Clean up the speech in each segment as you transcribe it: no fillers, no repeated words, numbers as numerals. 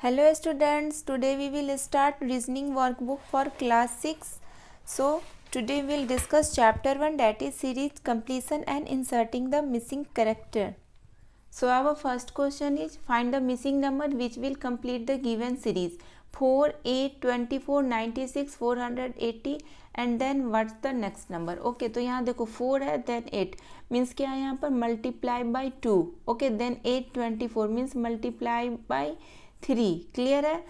Hello students, today we will start reasoning workbook for class 6. So today we will discuss chapter 1, that is series completion and inserting the missing character. So our first question is find the missing number which will complete the given series 4, 8, 24, 96, 480 and then what's the next number. Okay, तो यहाँ देखो 4 है then 8 means क्या है यहाँ पर multiply by 2. Okay, then 8 24 means multiply by 3. Clear है.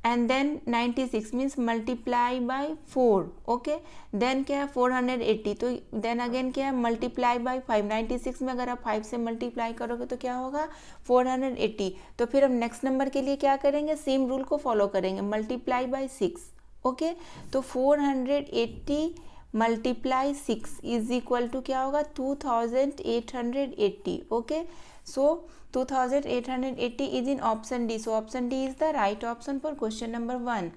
And then 96 means multiply by 4. Okay, then क्या है 480, तो देन अगेन क्या है मल्टीप्लाई बाय 5. 96 में अगर आप 5 से मल्टीप्लाई करोगे तो क्या होगा 480. तो फिर हम नेक्स्ट नंबर के लिए क्या करेंगे, सेम रूल को फॉलो करेंगे, मल्टीप्लाई बाय 6. ओके, तो 480 मल्टीप्लाई 6 इज इक्वल टू क्या होगा 2880. Okay, so 2880 is in option D. So option D is the right option for question number 1.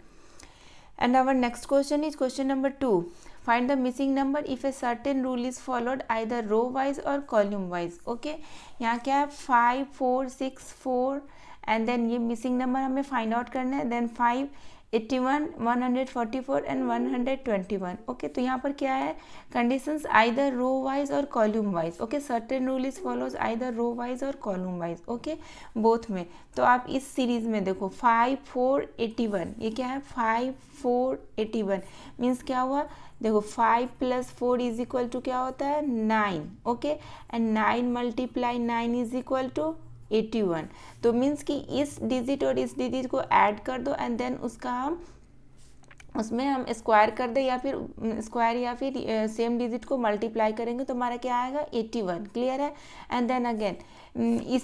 And our next question is question number 2. Find the missing number if a certain rule is followed either row wise or column wise. Okay, यहाँ क्या है 5 4 6 4 and then ये missing number हमें find out करना है. Then 5 81 144 and 121. Okay, तो यहाँ पर क्या है कंडीशंस आइदर रो वाइज और column wise. Okay, certain rule is follows either row wise और कॉलम वाइज. ओके, बोथ में. तो आप इस सीरीज में देखो 5 4 81, ये क्या है 5 4 81 मीन्स क्या हुआ देखो 5 + 4 इज इक्वल टू क्या होता है 9. Okay, and 9 × 9 is equal to 81. तो मीन्स कि इस डिजिट और इस डिजिट को ऐड कर दो एंड देन उसमें हम स्क्वायर कर दे या फिर स्क्वायर या फिर सेम डिजिट को मल्टीप्लाई करेंगे तो हमारा क्या आएगा 81. क्लियर है. एंड देन अगेन ये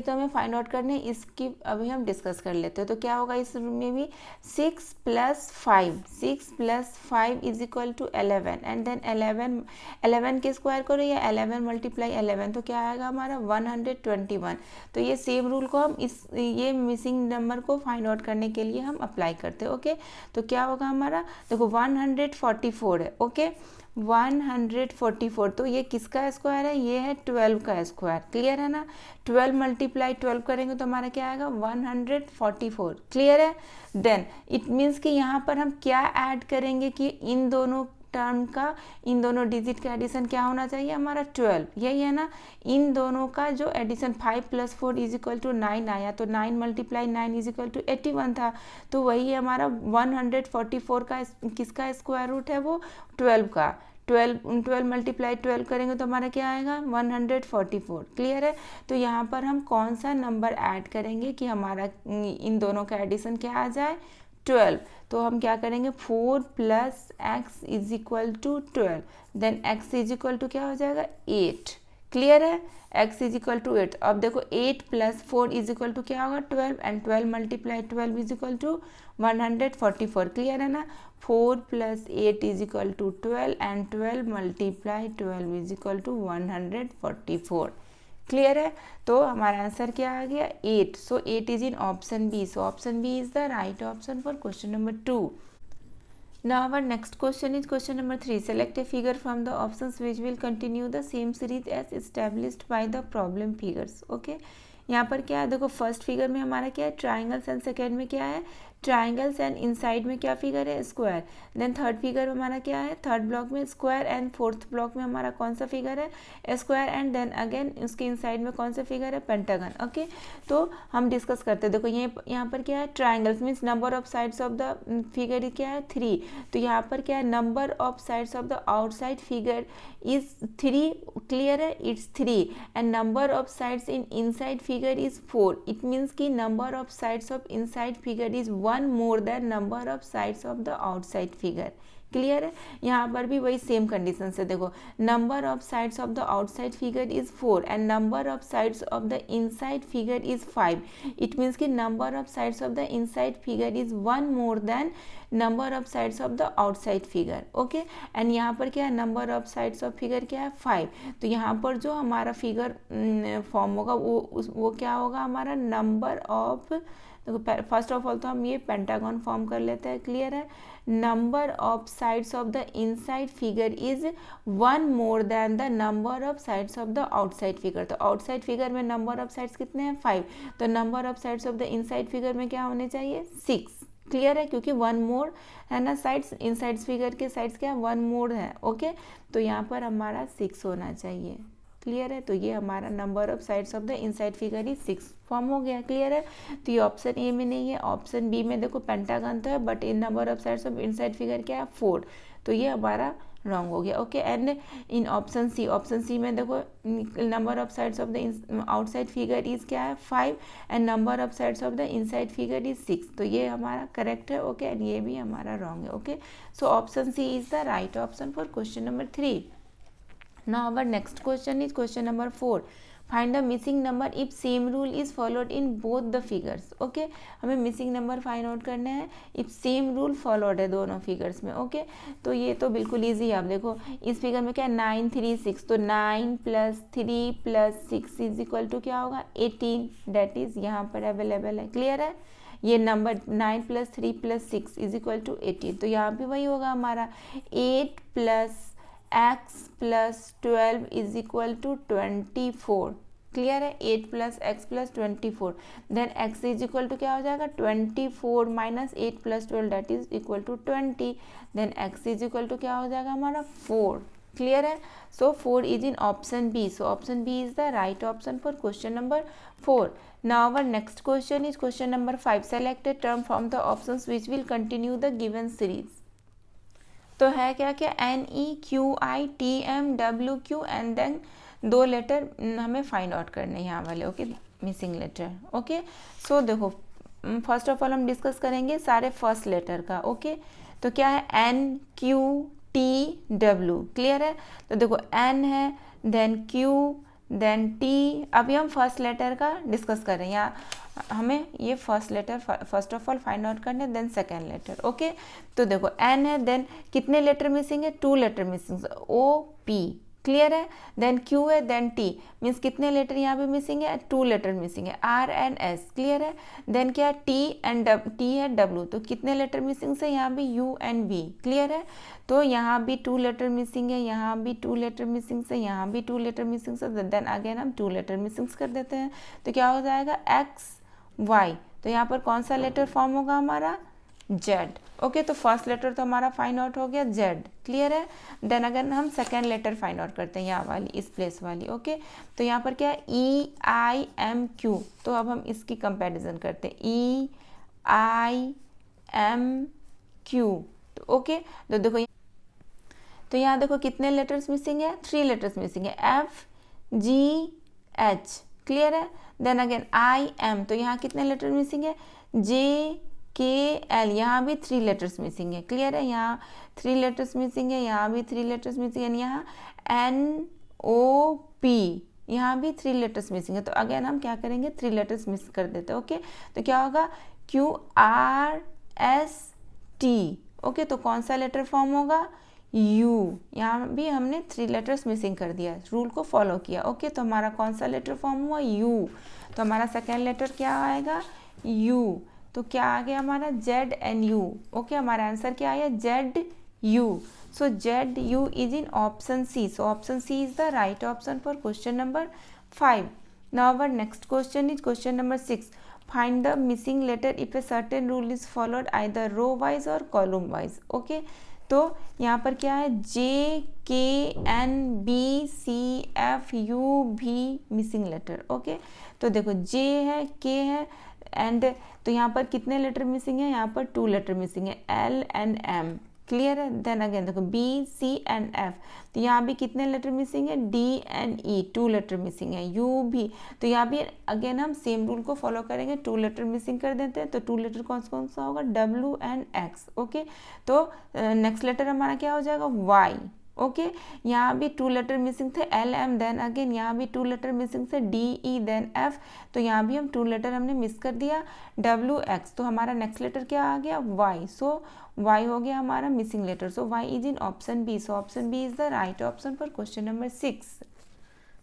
तो हमें फाइंड आउट करने, इसकी अभी हम डिस्कस कर लेते हैं. तो क्या होगा इसमें भी 6 + 5 is equal to 11 and then 11 के स्क्वायर करो या 11 × 11 तो क्या आएगा हमारा 121. तो ये सेम रूल को हम ये मिसिंग नंबर को फाइंड आउट करने के लिए हम अप्लाई करते हैं. ओके, तो क्या होगा हमारा देखो 144 है. ओके, 144 तो ये किसका स्क्वायर है, ये है 12 का स्क्वायर. क्लियर है ना. 12 × 12 करेंगे तो हमारा क्या आएगा 144. क्लियर है. देन इट मीन्स कि यहाँ पर हम क्या ऐड करेंगे कि इन दोनों टर्म का, इन दोनों डिजिट का एडिशन क्या होना चाहिए हमारा 12. यही है ना. इन दोनों का जो एडिशन 5 + 4 इज इक्वल टू 9 आया तो 9 × 9 इज इक्वल टू 81 था. तो वही हमारा 144 का किसका स्क्वायर रूट है वो 12 का. 12 × 12 करेंगे तो हमारा क्या आएगा 144. क्लियर है. तो यहाँ पर हम कौन सा नंबर ऐड करेंगे कि हमारा इन दोनों का एडिशन क्या आ जाए 12. तो हम क्या करेंगे 4 + x is equal to 12. Then x is equal to क्या हो जाएगा 8. क्लियर है. x is equal to 8. अब देखो 8 + 4 इज इक्वल टू क्या होगा 12 and 12 × 12 is equal to 144. Clear है ना. 4 + 8 is equal to 12 and 12 × 12 is equal to 144. Clear है. तो हमारा आंसर क्या आ गया 8. So 8 is in option B. So option B is the right option for question number 2. Now our next question is question number 3. Select a figure from the options which will continue the same series as established by the problem figures. Okay, यहाँ पर क्या है देखो first figure में हमारा क्या है triangles and second में क्या है ट्राइंगल्स एंड इनसाइड में क्या फिगर है स्क्वायर. देन थर्ड फिगर में हमारा क्या है थर्ड ब्लॉक में स्क्वायर एंड फोर्थ ब्लॉक में हमारा कौन सा फिगर है स्क्वायर एंड देन अगेन उसके इनसाइड में कौन सा फिगर है पेंटागन. ओके, तो हम डिस्कस करते हैं. देखो ये यहाँ पर क्या है triangles means number of sides of the figure क्या है 3. तो यहाँ पर क्या है number of sides of the outside figure is 3. Clear है, it's 3 and number of sides in inside figure is 4. It means की number of sides of inside figure is 1 more than number of sides of the outside figure. Clear है. यहाँ पर भी वही same condition से देखो number of sides of the outside figure is 4 and number of sides of the inside figure is 5. It means कि number of sides of the inside figure is 1 more than number of sides of the outside figure. Okay, and यहाँ पर क्या है number of sides of figure क्या है 5. तो यहाँ पर जो हमारा फिगर फॉर्म होगा वो क्या होगा हमारा नंबर ऑफ देखो फर्स्ट ऑफ ऑल तो हम ये पेंटागन फॉर्म कर लेते हैं. क्लियर है. Number of sides of the inside figure is one more than the number of sides of the outside figure. तो outside figure में number of sides कितने हैं 5, तो number of sides of the inside figure में क्या होने चाहिए 6. Clear है, क्योंकि वन मोर है ना साइड्स, इनसाइड फिगर के साइड्स क्या वन मोर है. ओके, तो यहाँ पर हमारा 6 होना चाहिए. क्लियर है, तो ये हमारा number of sides of the inside figure is 6 form हो गया. क्लियर है, तो ये ऑप्शन ए में नहीं है. ऑप्शन बी में देखो पेंटागन तो है but in number of sides of inside figure क्या है 4, तो ये हमारा रॉन्ग हो गया. Okay, and in option C में देखो number of sides of the outside figure is क्या है 5 and number of sides of the inside figure is 6, तो ये हमारा करेक्ट है. ओके, एंड ये भी हमारा रॉन्ग है. Okay, so option C is the right option for question number 3. Now our next question is question number 4. Find the missing number if same rule is followed in both the figures. Okay, हमें missing number find out करना है if same rule followed है दोनों figures में. Okay, तो ये तो बिल्कुल easy है. आप देखो इस फिगर में क्या है 9 3 6, तो 9 + 3 + 6 इज इक्वल टू क्या होगा 18. डेट इज यहाँ पर अवेलेबल है. क्लियर है, ये नंबर 9 + 3 + 6 इज इक्वल टू 18, तो यहाँ भी वही होगा हमारा 8 + x + 12 is equal to 24. Clear है, 8 + x + 24, then x is equal to क्या हो जाएगा 24 - 8 + 12 that is equal to 20, then x is equal to क्या हो जाएगा हमारा 4. क्लियर है, so 4 is in option B. So option B is the right option for question number 4. Now our next question is question number 5. Select a term from the options which will continue the given series. तो है क्या क्या NEQITMWQ and then 2 letter हमें find out करने यहाँ वाले. Okay, missing letter. Okay, so देखो first of all हम डिस्कस करेंगे सारे फर्स्ट लेटर का. ओके, तो क्या है NQTW. क्लियर है, तो देखो N है, देन Q, देन T. अभी हम फर्स्ट लेटर का डिस्कस कर रहे हैं. यहाँ हमें ये first letter first of all find out करने, देन सेकेंड लेटर. ओके, तो देखो N है, देन कितने लेटर मिसिंग है 2 लेटर मिसिंग OP. क्लियर है, देन Q है, देन T मीन्स कितने लेटर यहाँ पे मिसिंग है 2 लेटर मिसिंग है R एंड S. क्लियर है, देन क्या T है W, तो कितने लेटर मिसिंग से यहाँ भी U एंड V. क्लियर है, तो यहाँ भी 2 लेटर मिसिंग है, यहाँ भी 2 लेटर मिसिंग से, यहाँ भी 2 लेटर मिसिंग से, देन अगेन हम 2 लेटर मिसिंग कर देते हैं. तो क्या हो जाएगा XY. तो यहाँ पर कौन सा लेटर फॉर्म होगा हमारा Z. ओके, तो फर्स्ट लेटर तो हमारा फाइंड आउट हो गया Z. क्लियर है, देन अगर हम सेकेंड लेटर फाइंड आउट करते हैं यहाँ वाली इस प्लेस वाली. ओके, तो यहाँ पर क्या है EIMQ. तो अब हम इसकी कंपैरिजन करते हैं EIMQ. तो ओके, तो देखो तो यहाँ देखो कितने लेटर्स मिसिंग है 3 लेटर्स मिसिंग है FGH. क्लियर है, देन अगेन IM, तो यहाँ कितने लेटर मिसिंग है JKL. यहाँ भी 3 लेटर्स मिसिंग है. क्लियर है, यहाँ 3 लेटर्स मिसिंग है, यहाँ भी 3 लेटर्स मिसिंग है, यहाँ NOP, यहाँ भी 3 लेटर्स मिसिंग है. तो अगेन हम क्या करेंगे 3 लेटर्स मिस कर देते हैं. ओके, तो क्या होगा QRST. ओके, तो कौन सा लेटर फॉर्म होगा U. यहाँ भी हमने 3 लेटर्स मिसिंग कर दिया, रूल को फॉलो किया. ओके, तो हमारा कौन सा लेटर फॉर्म हुआ U. तो हमारा सेकेंड लेटर क्या आएगा U. तो क्या आ गया हमारा ZNU. ओके, हमारा आंसर क्या आया ZU. So ZU is in option C. So option C is the right option for question number 5. Now our next question is question number 6. Find the missing letter if a certain rule is followed either row wise और column wise. Okay, तो यहाँ पर क्या है JKNBCFU भी missing letter. Okay, तो देखो J है, K है एंड तो यहाँ पर कितने लेटर मिसिंग है यहाँ पर 2 लेटर मिसिंग है L एंड M. क्लियर है, देन अगेन देखो B C एंड F. तो यहाँ भी कितने लेटर मिसिंग है D and E, 2 letter missing है U भी. तो यहाँ भी अगेन हम सेम रूल को फॉलो करेंगे, 2 लेटर मिसिंग कर देते हैं. तो 2 लेटर कौन सा होगा W एंड X. ओके, तो नेक्स्ट लेटर हमारा क्या हो जाएगा Y. ओके, यहाँ भी 2 लेटर मिसिंग थे L M, देन अगेन यहाँ भी 2 लेटर मिसिंग थे D E देन F. तो यहाँ भी हम 2 लेटर हमने मिस कर दिया W X. तो हमारा नेक्स्ट लेटर क्या आ गया Y. सो Y हो गया हमारा missing letter. So Y is in option B. So option B is the right option for question number 6.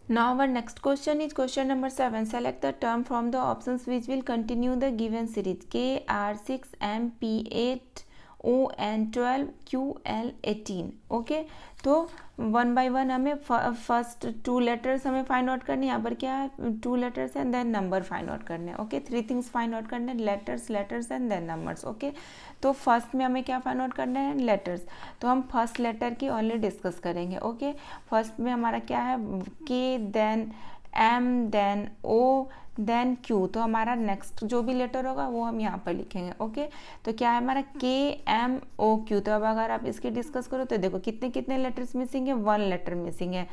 Now our next question is question number 7. Select the term from the options which will continue the given series KR6 MP8 ON 12, QL 18. Okay, तो 1 by 1 हमें first 2 letters हमें find out करने, यहाँ पर क्या है 2 letters and then number find out करने. Okay, 3 things find out करने, letters and then numbers. Okay, तो फर्स्ट में हमें क्या फाइंड आउट करना है, लेटर्स. तो हम फर्स्ट लेटर की ओनली डिस्कस करेंगे. ओके, फर्स्ट में हमारा क्या है, K, then M, then O, then Q. तो हमारा नेक्स्ट जो भी लेटर होगा वो हम यहाँ पर लिखेंगे. ओके, तो क्या है हमारा K, M, O, Q. तो अब अगर आप इसकी डिस्कस करो तो देखो कितने कितने लेटर्स मिसिंग है, 1 लेटर मिसिंग है,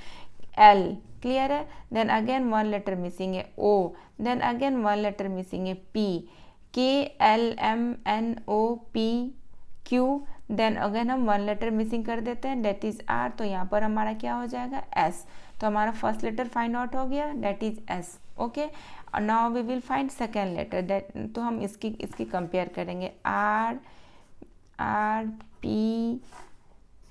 L. क्लियर है. देन अगेन 1 लेटर मिसिंग है, O. Then again 1 letter missing है, P. K, L, M, N, O, P, Q. Then again हम 1 लेटर मिसिंग कर देते हैं, डेट इज R. तो यहाँ पर हमारा क्या हो जाएगा, S. तो हमारा फर्स्ट लेटर फाइंड आउट हो गया, that is S. Okay, now we will find second letter. तो हम इसकी कंपेयर करेंगे, R, P,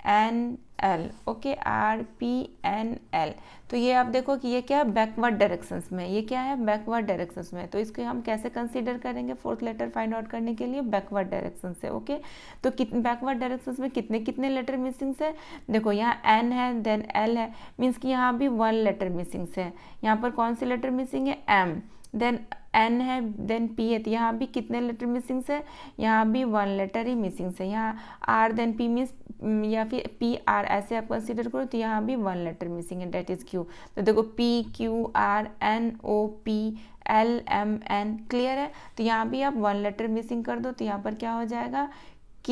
N, L. Okay, R, P, N, L. तो ये आप देखो कि ये क्या है, बैकवर्ड डायरेक्शंस में, ये क्या है, बैकवर्ड डायरेक्शंस में. तो इसको हम कैसे कंसीडर करेंगे फोर्थ लेटर फाइंड आउट करने के लिए, बैकवर्ड डायरेक्शन से. ओके, तो बैकवर्ड डायरेक्शंस में कितने कितने लेटर मिसिंग है, देखो यहाँ N है, देन L है, मीन्स कि यहाँ भी 1 लेटर मिसिंग है. यहाँ पर कौन सी लेटर मिसिंग है, M. देन N है, देन P है, तो यहाँ भी कितने लेटर मिसिंग है, यहाँ भी 1 लेटर ही मिसिंग है. यहाँ R देन P मीन्स या फिर P R ऐसे आप कंसिडर करो, तो यहाँ भी 1 लेटर मिसिंग है, डेट इज Q. तो देखो P, Q, R, N, O, P, L, M, N. Clear है. तो यहाँ भी आप 1 लेटर मिसिंग कर दो, तो यहाँ पर क्या हो जाएगा, K.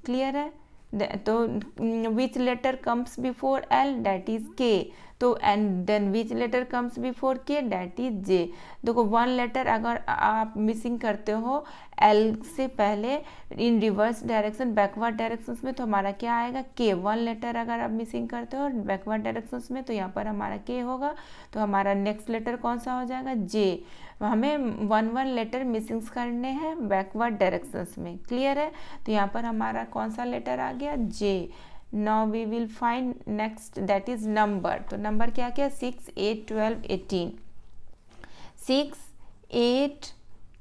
क्लियर है. तो which letter comes before L, that is K. तो and then which letter comes before K, that is J. देखो 1 लेटर अगर आप मिसिंग करते हो L से पहले इन रिवर्स डायरेक्शन, बैकवर्ड डायरेक्शंस में, तो हमारा क्या आएगा, K. 1 लेटर अगर आप मिसिंग करते हो बैकवर्ड डायरेक्शंस में, तो यहाँ पर हमारा K होगा. तो हमारा नेक्स्ट लेटर कौन सा हो जाएगा, J. हमें 1 लेटर मिसिंग करने हैं बैकवर्ड डायरेक्शंस में. क्लियर है. तो यहाँ पर हमारा कौन सा लेटर आ गया, J. Now we will find next, that is number. तो नंबर क्या क्या, 6, 8, 12, 18. 6, 8,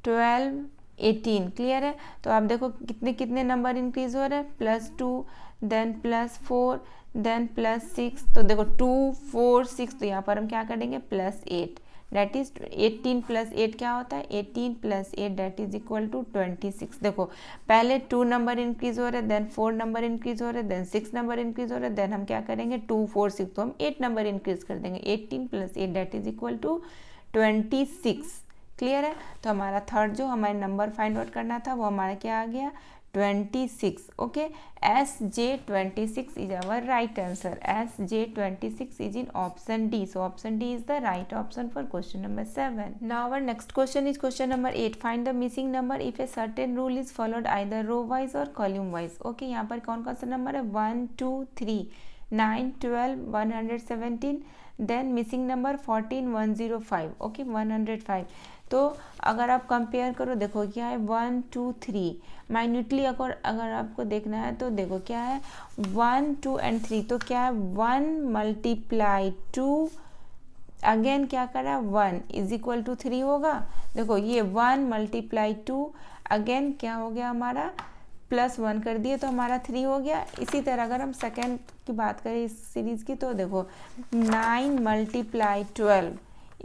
12, 18. क्लियर है. तो आप देखो कितने कितने नंबर इंक्रीज हो रहे हैं, +2, देन +4, देन +6. तो देखो 2, 4, 6. तो यहाँ पर हम क्या करेंगे, +8. डेट इज 18 + 8 क्या होता है, 18 + 8 डेट इज इक्वल टू 26. देखो पहले 2 नंबर इंक्रीज हो रहे हैं, देन 4 नंबर इंक्रीज हो रहे हैं, देन 6 नंबर इंक्रीज हो रहे हैं, देन हम क्या करेंगे 2, 4, 6. तो हम 8 नंबर इंक्रीज कर देंगे, 18 + 8 that is equal to 26. Clear है. तो हमारा थर्ड जो हमारे नंबर फाइंड आउट करना था वो हमारा क्या आ गया, 26. Okay, SJ26 is our right answer. SJ26 is in option D. So option D is the right option for question number 7. Now our next question is question number 8. Find the missing number if a certain rule is followed either row wise or column wise. Okay, यहाँ पर कौन कौन सा number है, 1, 2, 3, 9, 12, 117. Then missing number 14, 105. Okay, 105. तो अगर आप compare करो, देखो क्या है, 1, 2, 3. माइन्यूटली अगर आपको देखना है तो देखो क्या है, 1, 2 एंड 3. तो क्या है, 1 × 2, अगेन क्या करा, 1 इज इक्वल टू 3 होगा. देखो ये 1 × 2, अगेन क्या हो गया हमारा, +1 कर दिए तो हमारा 3 हो गया. इसी तरह अगर हम सेकेंड की बात करें इस सीरीज की, तो देखो 9 × 12.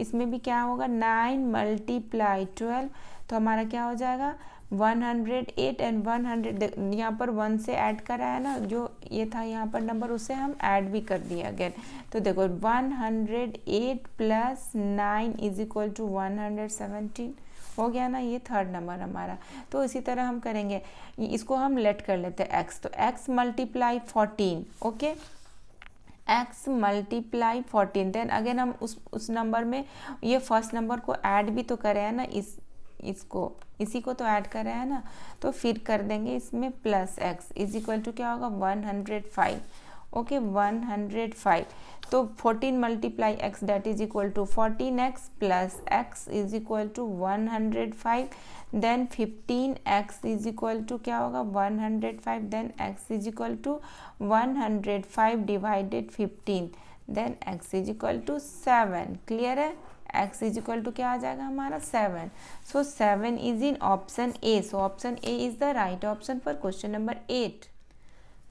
इसमें भी क्या होगा, 9 × 12. तो हमारा क्या हो जाएगा, 108 एंड 100. यहाँ पर 1 से ऐड करा है ना, जो ये था यहाँ पर नंबर, उससे हम ऐड भी कर दिए अगेन. तो देखो 108 + 9 इज इक्वल टू 117 हो गया ना, ये थर्ड नंबर हमारा. तो इसी तरह हम करेंगे, इसको हम लेट कर लेते हैं x. तो x × 14. Okay, x × 14. Then again हम उस नंबर में ये फर्स्ट नंबर को ऐड भी तो करे हैं ना, इसी को तो ऐड कर रहे हैं ना. तो फिर कर देंगे इसमें +x इज इक्वल टू क्या होगा, 105. ओके, 105. तो 14 × x that is equal to 14x + x is equal to 105. Then 15x is equal to क्या होगा, 105. Then x is equal to 105 / 15. Then x is equal to 7. Clear है. x is equal to क्या आ जाएगा हमारा 7. So 7 is in option A. So option A is the right option for question number 8.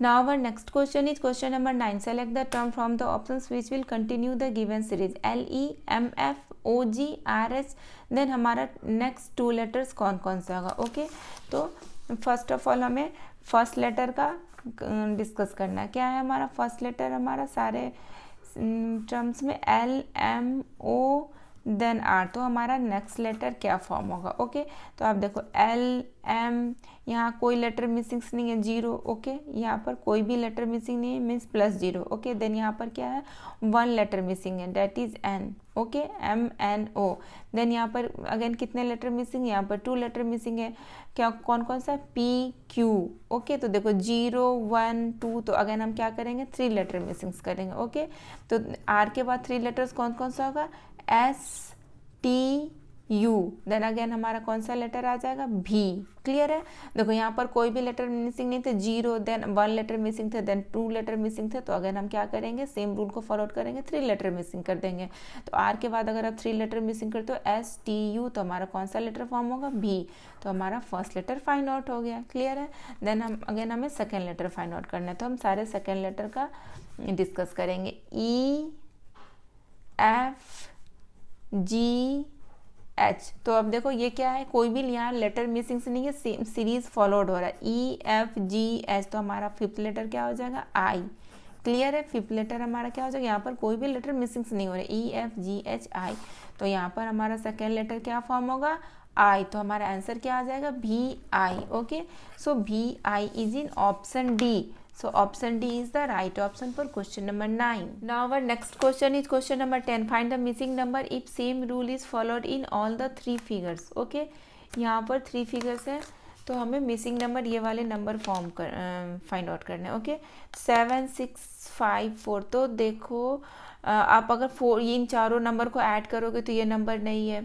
Now our next question is question number 9. Select the term from the options which will continue the given series. L E M F O G R H. Then हमारा next 2 letters कौन कौन सा होगा. Okay तो first of all हमें first letter का discuss करना है. क्या है हमारा फर्स्ट लेटर, हमारा सारे टर्म्स में L M O then R. तो हमारा नेक्स्ट लेटर क्या फॉर्म होगा. ओके तो आप देखो L M, यहाँ कोई लेटर मिसिंग नहीं है, 0. ओके यहाँ पर कोई भी लेटर मिसिंग नहीं है, मीन्स +0. ओके देन यहाँ पर क्या है, 1 लेटर मिसिंग है, that is N. Okay M N O. Then यहाँ पर अगेन कितने लेटर मिसिंग, यहाँ पर 2 लेटर मिसिंग है. क्या कौन कौन सा, P Q. ओके तो देखो 0 1 2, तो अगेन हम क्या करेंगे, 3 लेटर मिसिंग्स करेंगे. ओके तो R के बाद 3 लेटर्स कौन कौन सा होगा, S T U. Then again हमारा कौन सा लेटर आ जाएगा, V. क्लियर है. देखो यहाँ पर कोई भी लेटर मिसिंग नहीं थे, 0 देन 1 लेटर मिसिंग थे, देन 2 लेटर मिसिंग थे. तो अगेन हम क्या करेंगे, सेम रूल को फॉलो करेंगे, 3 लेटर मिसिंग कर देंगे. तो R के बाद अगर आप 3 लेटर मिसिंग करते हो, S T U, तो हमारा कौन सा लेटर फॉर्म होगा, V. तो हमारा फर्स्ट लेटर फाइंड आउट हो गया. क्लियर है. देन हम अगेन हमें सेकेंड लेटर फाइंड आउट करना है. तो हम सारे सेकेंड लेटर का डिस्कस करेंगे. E F G H. तो अब देखो ये क्या है, कोई भी यहाँ लेटर मिसिंग से नहीं है, सेम सीरीज फॉलोड हो रहा है. E F G H. तो हमारा फिफ्थ लेटर क्या हो जाएगा, I. क्लियर है. फिफ्थ लेटर हमारा क्या हो जाएगा, यहाँ पर कोई भी लेटर मिसिंग से नहीं हो रहा है, E F G H I. तो यहाँ पर हमारा सेकेंड लेटर क्या फॉर्म होगा, I. तो हमारा आंसर क्या आ जाएगा, V I. Okay so V I is in option D. So option D is the right option for question number 9. Now our next question is question number 10. Find the missing number if same rule is followed in all the 3 figures. Okay, यहाँ पर 3 figures है, तो हमें missing number ये वाले number form कर find out करने हैं. ओके 7 6 5 4. तो देखो आप अगर 4 इन चारों नंबर को ऐड करोगे तो ये नंबर नहीं है,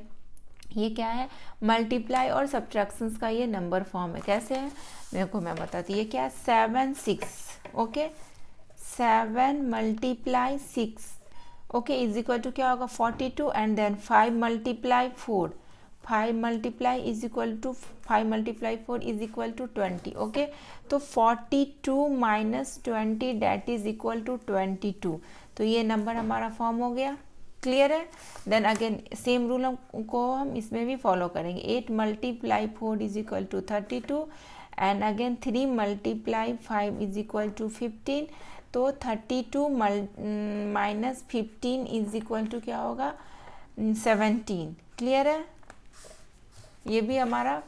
ये क्या है, मल्टीप्लाई और सब्ट्रैक्शंस का ये नंबर फॉर्म है. कैसे है देखो मैं बताती हूँ. ये क्या है, 7 6. Okay 7 multiply 6. Okay is equal to क्या होगा, 42. And then 5 multiply 4. 5 multiply is equal to 5 multiply 4 is equal to 20. Okay तो 42 minus 20 that is equal to 22. तो ये नंबर हमारा फॉर्म हो गया. क्लियर है. देन अगेन सेम रूल को हम इसमें भी फॉलो करेंगे. 8 multiply 4 is equal to 32. And again 3 multiply 5 is equal to 15. तो 32 माइनस 15 इज इक्वल टू क्या होगा, 17. क्लियर है. ये भी हमारा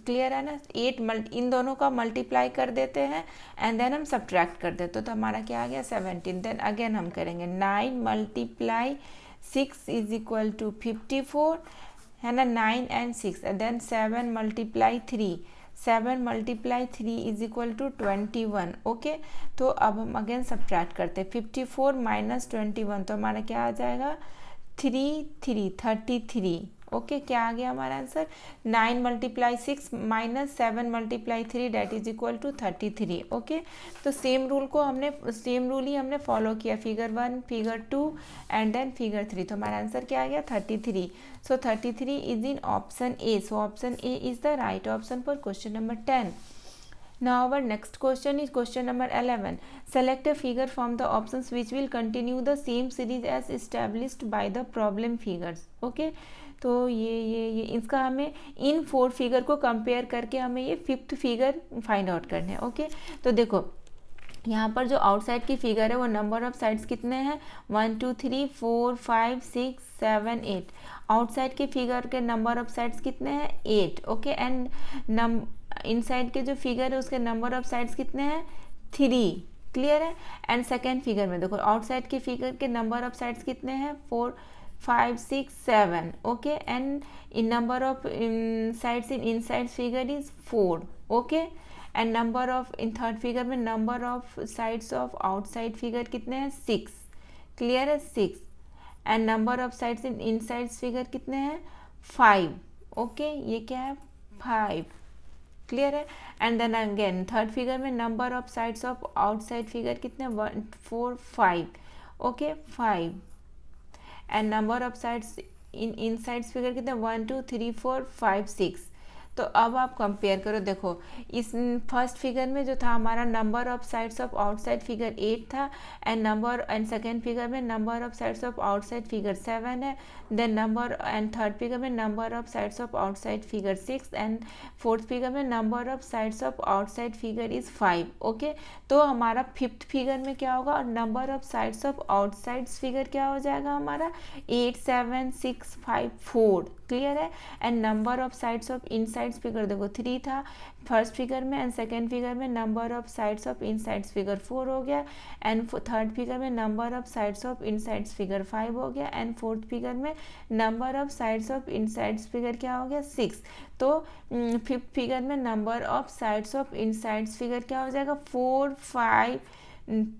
क्लियर है ना. 8 इन दोनों का मल्टीप्लाई कर देते हैं एंड देन हम सब्ट्रैक्ट कर देते हैं, तो हमारा क्या आ गया, 17. देन अगेन हम करेंगे 9 मल्टीप्लाई 6 इज इक्वल टू 54 है ना, 9 and 6. Then 7 multiply 3. 7 multiply 3 is equal to 21. Okay तो अब हम अगेन सब्ट्रैक्ट करते हैं. 54 माइनस 21, तो हमारा क्या आ जाएगा, 33. ओके क्या आ गया हमारा answer, 9 multiply 6 minus 7 multiply 3 that is equal to 33. Okay तो सेम रूल ही हमने फॉलो किया, figure 1 figure 2 and then figure 3. तो हमारा आंसर क्या आ गया, 33. So 33 is in option A. So option A is the right option for question number 10. Now our next question is question number 11. Select a figure from the options which will continue the same series as established by the problem figures. Okay तो ये इसका हमें इन 4 figure को compare करके हमें ये 5th figure find out करना है. ओके तो देखो यहाँ पर जो आउटसाइड की फिगर है वो नंबर ऑफ साइड्स कितने हैं, 1 2 3 4 5 6 7 8. आउटसाइड के फिगर के नंबर ऑफ साइड्स कितने हैं, 8. ओके एंड इनसाइड के जो फिगर है उसके नंबर ऑफ साइड्स कितने हैं, 3. क्लियर है. एंड सेकेंड फिगर में देखो आउटसाइड के फिगर के नंबर ऑफ साइड्स कितने हैं, 4 5 6 7. Okay and in number of sides in inside figure is 4. Okay and number of in third figure में number of sides of outside figure कितने हैं, 6. Clear है, 6. And number of sides in inside figure कितने हैं, 5. Okay ये क्या है, 5. Clear है. And then again third figure में number of sides of outside figure कितने, 1 4 5. Okay 5. And number of sides in sides figure कितने 1 2 3 4 5 6। तो अब आप कंपेयर करो, देखो इस फर्स्ट फिगर में जो था हमारा number of sides of outside figure 8 था, एंड सेकेंड फिगर में number of sides of outside figure 7 है, then number and third figure में number of sides of outside figure 6, and fourth figure में number of sides of outside figure is 5। Okay, तो हमारा fifth figure में क्या होगा, और number of sides of outside figure क्या हो जाएगा हमारा 8 7 6 5 4। क्लियर है। And number of sides of insides figure देखो 3 था फर्स्ट फिगर में, एंड सेकेंड फिगर में number of sides of insides figure 4 हो गया, एंड थर्ड फिगर में number of sides of insides figure 5 हो गया, एंड फोर्थ फिगर में number of sides of insides figure क्या हो गया 6। तो फिफ्थ फिगर में number of sides of insides figure क्या हो जाएगा 4 5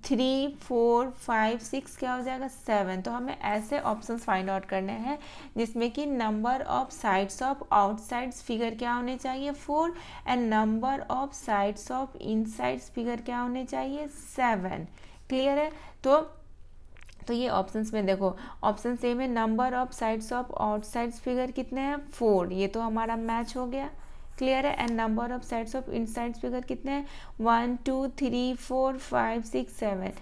3 4 5 6 क्या हो जाएगा 7। तो हमें ऐसे ऑप्शंस फाइंड आउट करने हैं जिसमें कि number of sides of outsides figure क्या होने चाहिए 4, and number of sides of insides figure क्या होने चाहिए 7। क्लियर है। तो ये ऑप्शंस में देखो, ऑप्शन ए में number of sides of outsides figure कितने हैं 4, ये तो हमारा मैच हो गया। क्लियर है। And number of sides of insides figure कितने हैं 1 2 3 4 5 6 7,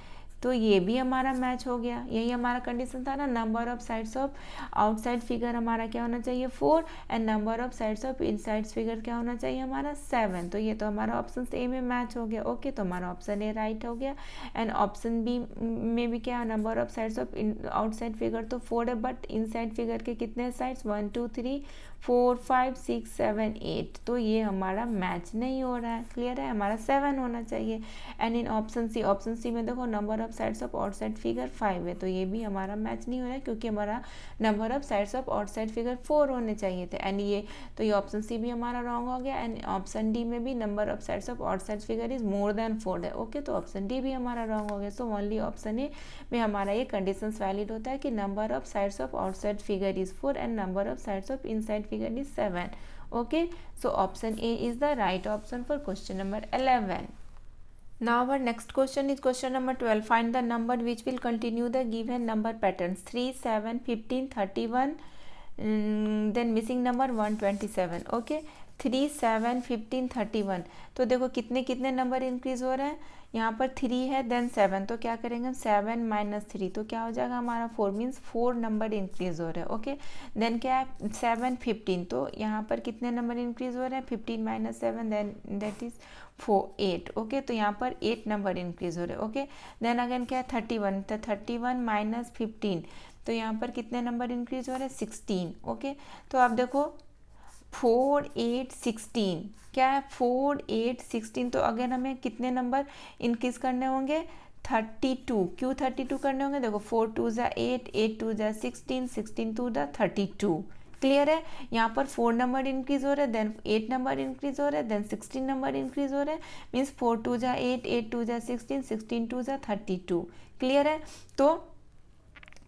तो ये भी हमारा मैच हो गया। यही हमारा कंडीशन था ना, number of sides of outside figure हमारा क्या होना चाहिए 4, and number of sides of insides figure क्या होना चाहिए हमारा 7। तो ये तो हमारा ऑप्शन ए में मैच हो गया। ओके, तो हमारा ऑप्शन ए राइट हो गया। एंड ऑप्शन बी में भी क्या, number of sides of outside figure तो 4 है, बट इनसाइड फिगर के कितने साइड्स 1 2 3 4 5 6 7 8, तो ये हमारा मैच नहीं हो रहा है। क्लियर है, हमारा 7 होना चाहिए। एंड इन ऑप्शन सी में देखो number of sides of outside figure 5 है, तो ये भी हमारा मैच नहीं हो रहा है क्योंकि हमारा number of sides of outside figure 4 होने चाहिए थे। एंड ये तो ये ऑप्शन सी भी हमारा रॉन्ग हो गया। एंड ऑप्शन डी में भी number of sides of outside figure is more than 4 है। ओके, तो ऑप्शन डी भी हमारा रॉन्ग हो गया। सो ओनली ऑप्शन ए में हमारा ये कंडीशंस वैलिड होता है कि number of sides of outside figure is 4 and number of sides of inside figure is 7. Okay, so option A is the right option for question number 11. Now our next question is question number 12. Find the number which will continue the given number patterns 3 7 15 31, then missing number 127. Okay, 3 7 15 31, तो देखो कितने कितने number increase हो रहे हैं, यहाँ पर 3 है देन 7, तो क्या करेंगे हम 7 माइनस 3, तो क्या हो जाएगा हमारा 4, मीन्स 4 नंबर इंक्रीज हो रहे हैं। ओके, देन क्या है 7 15, तो यहाँ पर कितने नंबर इंक्रीज हो रहे हैं 15 minus 7, then that is 4 8। Okay, तो यहाँ पर 8 नंबर इंक्रीज हो रहे हैं। ओके, देन अगेन क्या है 31, तो 31 माइनस 15, तो यहाँ पर कितने नंबर इंक्रीज हो रहे हैं 16। ओके, तो आप देखो 4 8 16, क्या है 4 8 16, तो अगेन हमें कितने नंबर इंक्रीज करने होंगे 32। क्यों 32 करने होंगे, देखो 4 2 ज़ा 8 8 2 ज़ा 16 16 2 ज़ा 32। क्लियर है, यहाँ पर 4 नंबर इंक्रीज हो रहे हैं, देन 8 नंबर इंक्रीज हो रहे हैं, देन 16 नंबर इंक्रीज हो रहे हैं, मीन्स 4 2 ज़ा 8 8 2 ज़ा 16 16 2 ज़ा 32। क्लियर है, तो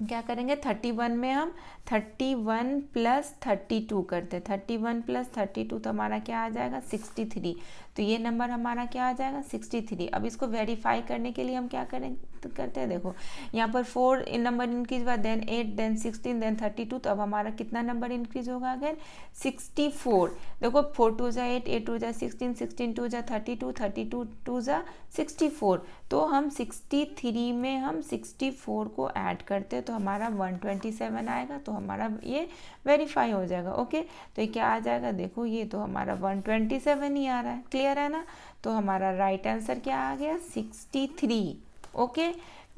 क्या करेंगे 31 में हम 31 प्लस 32 करते हैं, 31 प्लस 32 तो हमारा क्या आ जाएगा 63, तो ये नंबर हमारा क्या आ जाएगा 63। अब इसको वेरीफाई करने के लिए हम क्या करते हैं, देखो यहाँ पर 4 नंबर इंक्रीज हुआ, देन 8 देन 16 देन 32, तो अब हमारा कितना नंबर इंक्रीज होगा अगेन 64। देखो 4 2 ज़ा 8 8 2 ज़ा 16 16 2 ज़ा 32 32 2 ज़ा 64, तो हम 63 में हम 64 को ऐड करते हैं तो हमारा 127 आएगा, तो हमारा ये वेरीफाई हो जाएगा। ओके, तो ये क्या आ जाएगा, देखो ये तो हमारा 127 ही आ रहा है। क्लियर है ना, तो हमारा राइट आंसर क्या आ गया 63। ओके,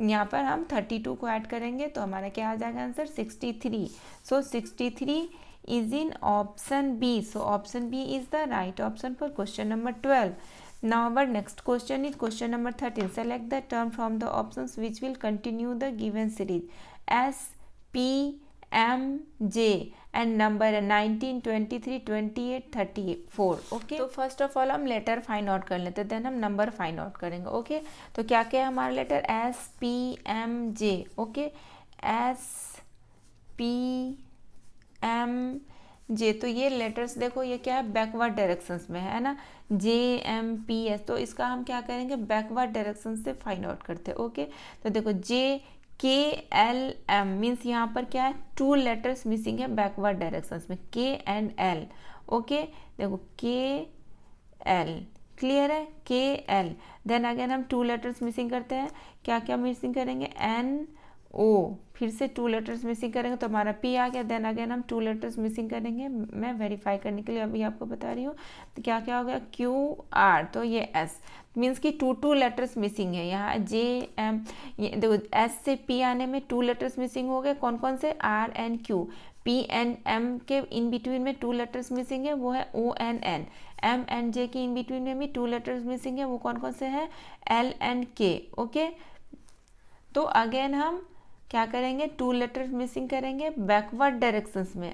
यहाँ पर हम 32 को ऐड करेंगे तो हमारा क्या आ जाएगा answer 63। So 63 is in option B. So option B is the right option for question number 12. Now our next question is question number 13. Select the term from the options which will continue the given series S, P, M, J and number 19, 23, 28, 34. Okay, तो first of all हम letter find out कर लेते हैं, then हम number find out करेंगे। Okay, तो क्या क्या है हमारा letter S, P, M, J। Okay, S, P, M, J, तो ये लेटर्स देखो ये क्या है बैकवर्ड डायरेक्शंस में है ना, J, M, P, S, तो इसका हम क्या करेंगे बैकवर्ड डायरेक्शन से फाइंड आउट करते हैं। ओके, तो देखो J KLM मीन्स यहाँ पर क्या है, 2 लेटर्स मिसिंग है बैकवर्ड डायरेक्शंस में, K एंड L। ओके, देखो KL, क्लियर है, KL। देन अगेन हम 2 लेटर्स मिसिंग करते हैं, क्या क्या मिसिंग करेंगे, NO, फिर से 2 लेटर्स मिसिंग करेंगे तो हमारा P आ गया। देन अगेन हम 2 लेटर्स मिसिंग करेंगे, मैं वेरीफाई करने के लिए अभी आपको बता रही हूँ, तो क्या क्या हो गया, QR, तो ये S मीन्स कि 2 लेटर्स मिसिंग है यहाँ, JM, ये देखो S से P आने में 2 लेटर्स मिसिंग हो गए, कौन कौन से, R and Q। P and M के इन बिटवीन में 2 लेटर्स मिसिंग है, वो है O and N। M and J के इन बिटवीन में भी 2 लेटर्स मिसिंग है, वो कौन कौन से हैं, L एंड K। ओके, तो अगेन हम क्या करेंगे, 2 लेटर्स मिसिंग करेंगे बैकवर्ड डायरेक्शंस में।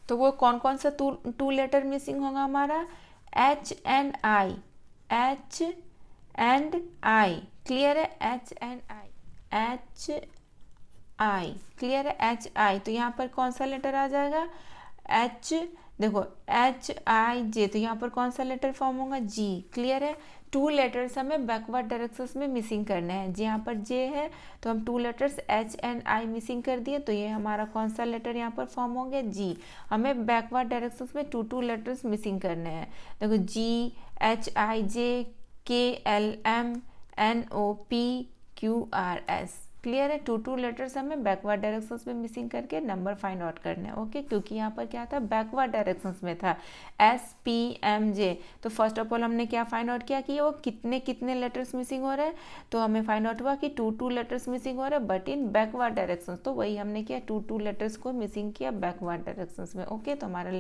तो वो कौन कौन सा 2 लेटर मिसिंग होगा हमारा, H and I, H and I, clear है, H and I, HI, clear है, HI। तो यहाँ पर कौन सा लेटर आ जाएगा, H, देखो HIJ, तो यहाँ पर कौन सा लेटर फॉर्म होगा, G, क्लियर है। 2 लेटर्स हमें बैकवर्ड डायरेक्शंस में मिसिंग करना है, यहाँ पर J है तो हम 2 letters H and I missing कर दिए, तो ये हमारा कौन सा लेटर यहाँ पर फॉर्म हो गया, G। हमें बैकवर्ड डायरेक्शंस में 2 लेटर्स मिसिंग करने हैं, देखो G, HIJ, KLM, NOP, QRS, clear है। 2 लेटर्स हमें बैकवर्ड डायरेक्शंस में मिसिंग करके नंबर फाइंड आउट करना है। ओके, क्योंकि यहाँ पर क्या था, बैकवर्ड डायरेक्शंस में था SPMJ। तो फर्स्ट ऑफ ऑल हमने क्या फाइंड आउट किया कि वो कितने कितने लेटर्स मिसिंग हो रहे हैं, तो हमें फाइंड आउट हुआ कि 2 लेटर्स मिसिंग हो रहे हैं बट इन बैकवर्ड डायरेक्शंस। तो वही हमने किया, 2 लेटर्स को मिसिंग किया बैकवर्ड डायरेक्शंस में। ओके, तो हमारा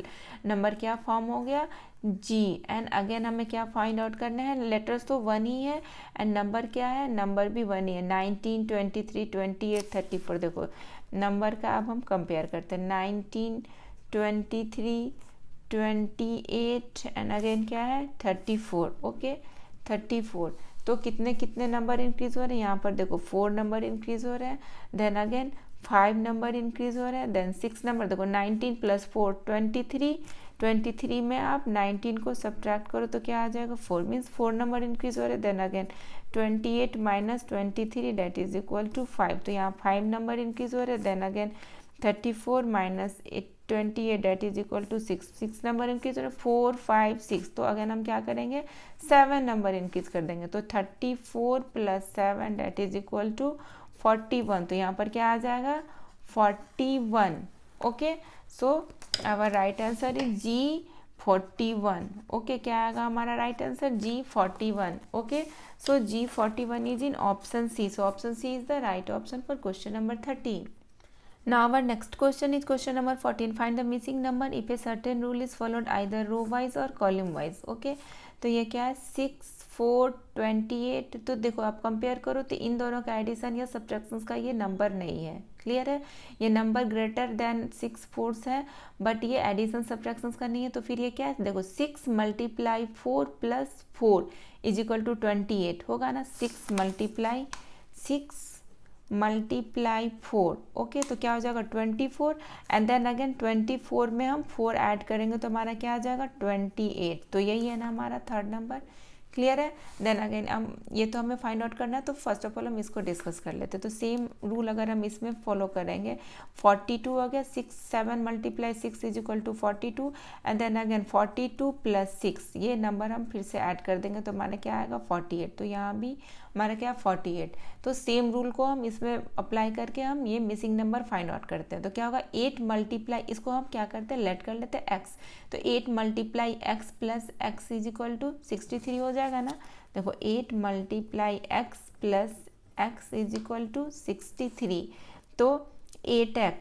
नंबर क्या फॉर्म हो गया, G। एंड अगेन हमें क्या फाइंड आउट करना है, लेटर्स तो 1 ही है एंड नंबर क्या है, नंबर भी 1 ही है, 19, 23, 28, 34। देखो नंबर का अब हम कंपेयर करते हैं, 19, 23, 28 एंड अगेन क्या है, 34। ओके, 34। तो कितने कितने नंबर इंक्रीज हो रहे हैं, यहाँ पर देखो 4 नंबर इंक्रीज हो रहे हैं, देन अगेन 5 नंबर इंक्रीज हो रहे हैं, देन 6 नंबर, देखो 19 + 4 23, 23 में आप 19 को सब्ट्रैक्ट करो तो क्या आ जाएगा, 4 मीन्स 4 नंबर इंक्रीज हो रहे हैं। Then again 28 - 23 that is equal to 5, तो यहाँ 5 नंबर इंक्रीज हो रहे हैं। Then again 34 - 28 that is equal to 6, 6 number increase हो रहे हैं, 4, 5, 6। तो अगेन हम क्या करेंगे, 7 नंबर इंक्रीज कर देंगे, तो 34 + 7 दैट इज इक्वल टू 41। तो यहाँ पर क्या आ जाएगा, 41। Okay, so our right answer is G 41। Okay, क्या आएगा हमारा right answer, G 41। Okay, so G 41 is in option C। So option C is the right option for question number 13. Now our next question is question number 14. Find the missing number if a certain rule is followed either row wise or column wise. Okay, तो ये क्या है, 6, 4, 28। तो देखो आप compare करो तो इन दोनों का एडिशन या सब्ट्रैक्शंस का ये नंबर नहीं है, क्लियर है। ये नंबर ग्रेटर देन 6 फोर्स है बट ये एडिशन सब्ट्रैक्शंस का नहीं है। तो फिर ये क्या है, देखो 6 × 4 + 4 इज इक्वल टू 28 होगा ना, 6 × 6 × 4। ओके, तो क्या हो जाएगा 24 एंड देन अगेन 24 में हम 4 ऐड करेंगे तो हमारा क्या आ जाएगा 28। तो यही है ना हमारा थर्ड नंबर, क्लियर है। देन अगेन हम ये तो हमें फाइंड आउट करना है, तो फर्स्ट ऑफ ऑल हम इसको डिस्कस कर लेते हैं। तो सेम रूल अगर हम इसमें फॉलो करेंगे, 42 हो गया, 7 × 6 is equal to 42 and then again 42 + 6 ये नंबर हम फिर से ऐड कर देंगे तो हमारा क्या आएगा 48। तो यहाँ भी हमारा क्या 48। तो सेम रूल को हम इसमें अप्लाई करके हम ये मिसिंग नंबर फाइंड आउट करते हैं। तो क्या होगा 8 × इसको हम क्या करते हैं, लेट कर लेते हैं x। तो 8 × x + x is equal to 63 हो जाएगा ना। देखो 8 × x + x is equal to 63। तो 8x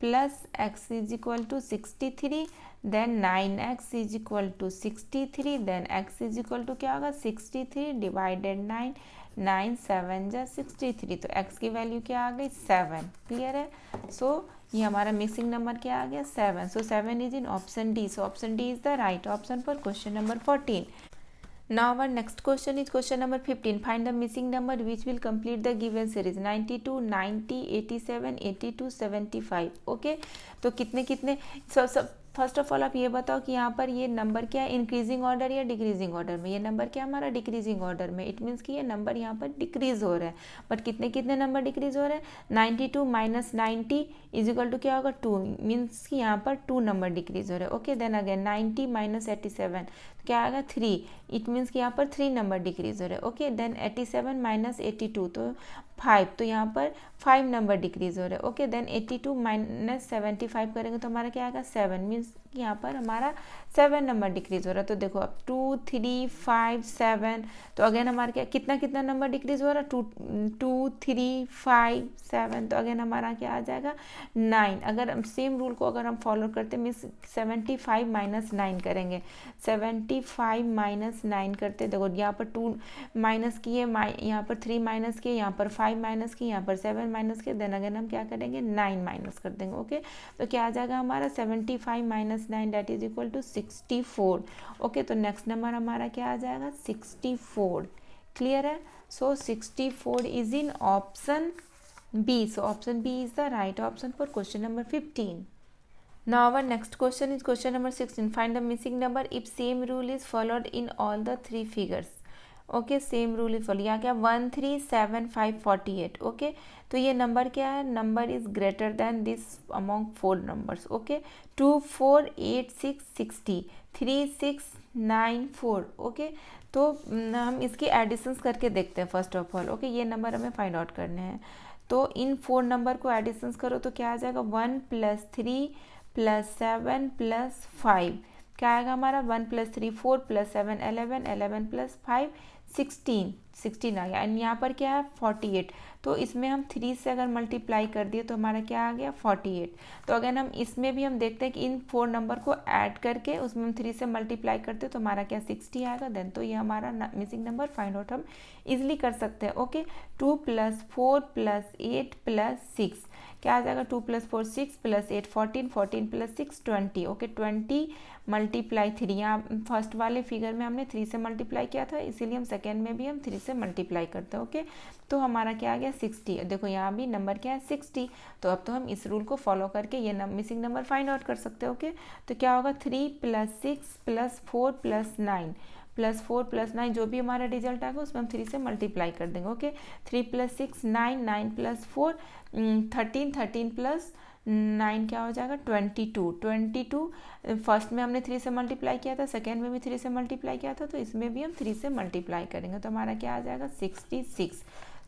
+ x is equal to 63, then 9x is equal to 63, then x is equal to क्या होगा 63 / 9, 9 7 जा 63। तो x की वैल्यू क्या आ गई 7, क्लियर है। सो ये हमारा मिसिंग नंबर क्या आ गया 7। So 7 is in option D. So option D is the right option for question number 14. Now our next question is question number 15. Find the missing number which will complete the given series 92, 90, 87, 82, 75. Okay, तो कितने कितने सब first of all आप ये बताओ कि यहाँ पर ये नंबर क्या है, इंक्रीजिंग ऑर्डर या डिक्रीजिंग ऑर्डर में? ये नंबर क्या हमारा डिक्रीजिंग ऑर्डर में, इट मीन्स कि ये नंबर यहाँ पर डिक्रीज हो रहा है। बट कितने कितने नंबर डिक्रीज हो रहे हैं? 92 माइनस 90 इज इक्वल टू क्या होगा? 2, मीन्स कि यहाँ पर 2 नंबर डिक्रीज हो रहे हैं। ओके, देन अगेन 90 माइनस 87 क्या आएगा? 3, इट मीन्स कि यहाँ पर 3 नंबर डिक्रीज हो रहे हैं। ओके, देन 87 माइनस 82 तो 5, तो यहाँ पर 5 नंबर डिक्रीज हो रहे हैं। ओके, देन 82 माइनस 75 करेंगे तो हमारा क्या आएगा? 7, मीन्स यहाँ पर हमारा 7 नंबर डिक्रीज हो रहा है। तो देखो अब 2, 3, 5, 7, तो अगेन हमारा क्या कितना कितना नंबर डिक्रीज हो रहा है? 2, 3, 5, 7, तो अगेन हमारा क्या आ जाएगा? 9। अगर हम सेम रूल को अगर हम फॉलो करते मीन्स 75 माइनस 9 करेंगे, 75 माइनस 9 करते, देखो यहाँ पर 2 माइनस किए, यहाँ पर 3 माइनस किए, यहाँ पर 5 माइनस किए, यहाँ पर 7 माइनस किए, देन अगेन हम क्या करेंगे? 9 माइनस कर देंगे। ओके, तो क्या आ जाएगा हमारा? 75 minus 9 that is equal to 64। Okay, तो नेक्स्ट नंबर हमारा क्या आ जाएगा? 64। क्लियर है? So 64 is in option B. So option B is the right option for question number 15. Now our next question is question number 16. Find the missing number if same rule is followed in all the 3 figures. Okay, same rule is follow. यहाँ क्या? 1, 3, 7, 5, 48। Okay, तो ये number क्या है? Number is greater than this among 4 numbers. Okay, 2, 4, 8, 6, 60, 3, 6, 9, 4। Okay, तो हम इसकी editions करके देखते हैं फर्स्ट ऑफ ऑल। ओके, ये नंबर हमें फाइंड आउट करने हैं। तो इन 4 नंबर को एडिशंस करो तो क्या आ जाएगा? 1 + 3 + 7 + 5 क्या आएगा हमारा? 1 + 3 4 + 7 11 11 + 5 16 आ गया। एंड यहाँ पर क्या है? 48, तो इसमें हम 3 से अगर मल्टीप्लाई कर दिए तो हमारा क्या आ गया? 48। तो अगर हम इसमें भी हम देखते हैं कि इन 4 नंबर को ऐड करके उसमें हम 3 से मल्टीप्लाई करते हैं तो हमारा क्या? 60 आएगा। देन तो ये हमारा मिसिंग नंबर फाइंड आउट हम इजिली कर सकते हैं। ओके, 2 + 4 + 8 + 6 क्या आ जाएगा? 2 + 4 6 + 8 14 14 + 6 20। ओके, 20 मल्टीप्लाई 3, यहाँ फर्स्ट वाले फिगर में हमने 3 से मल्टीप्लाई किया था, इसीलिए हम सेकेंड में भी हम 3 से मल्टीप्लाई करते हैं। ओके, तो हमारा क्या आ गया? 60। देखो यहाँ भी नंबर क्या है? 60। तो अब तो हम इस रूल को फॉलो करके ये मिसिंग नंबर फाइंड आउट कर सकते हैं। ओके, तो क्या होगा? 3 + 6 + 4 + 9 +4 + 9 जो भी हमारा रिजल्ट आएगा उसमें हम 3 से मल्टीप्लाई कर देंगे। ओके, 3 + 6 9 9 + 4 13 13 + 9 क्या हो जाएगा? 22 22। फर्स्ट में हमने 3 से मल्टीप्लाई किया था, सेकेंड में भी 3 से मल्टीप्लाई किया था, तो इसमें भी हम 3 से मल्टीप्लाई करेंगे तो हमारा क्या आ जाएगा? 66।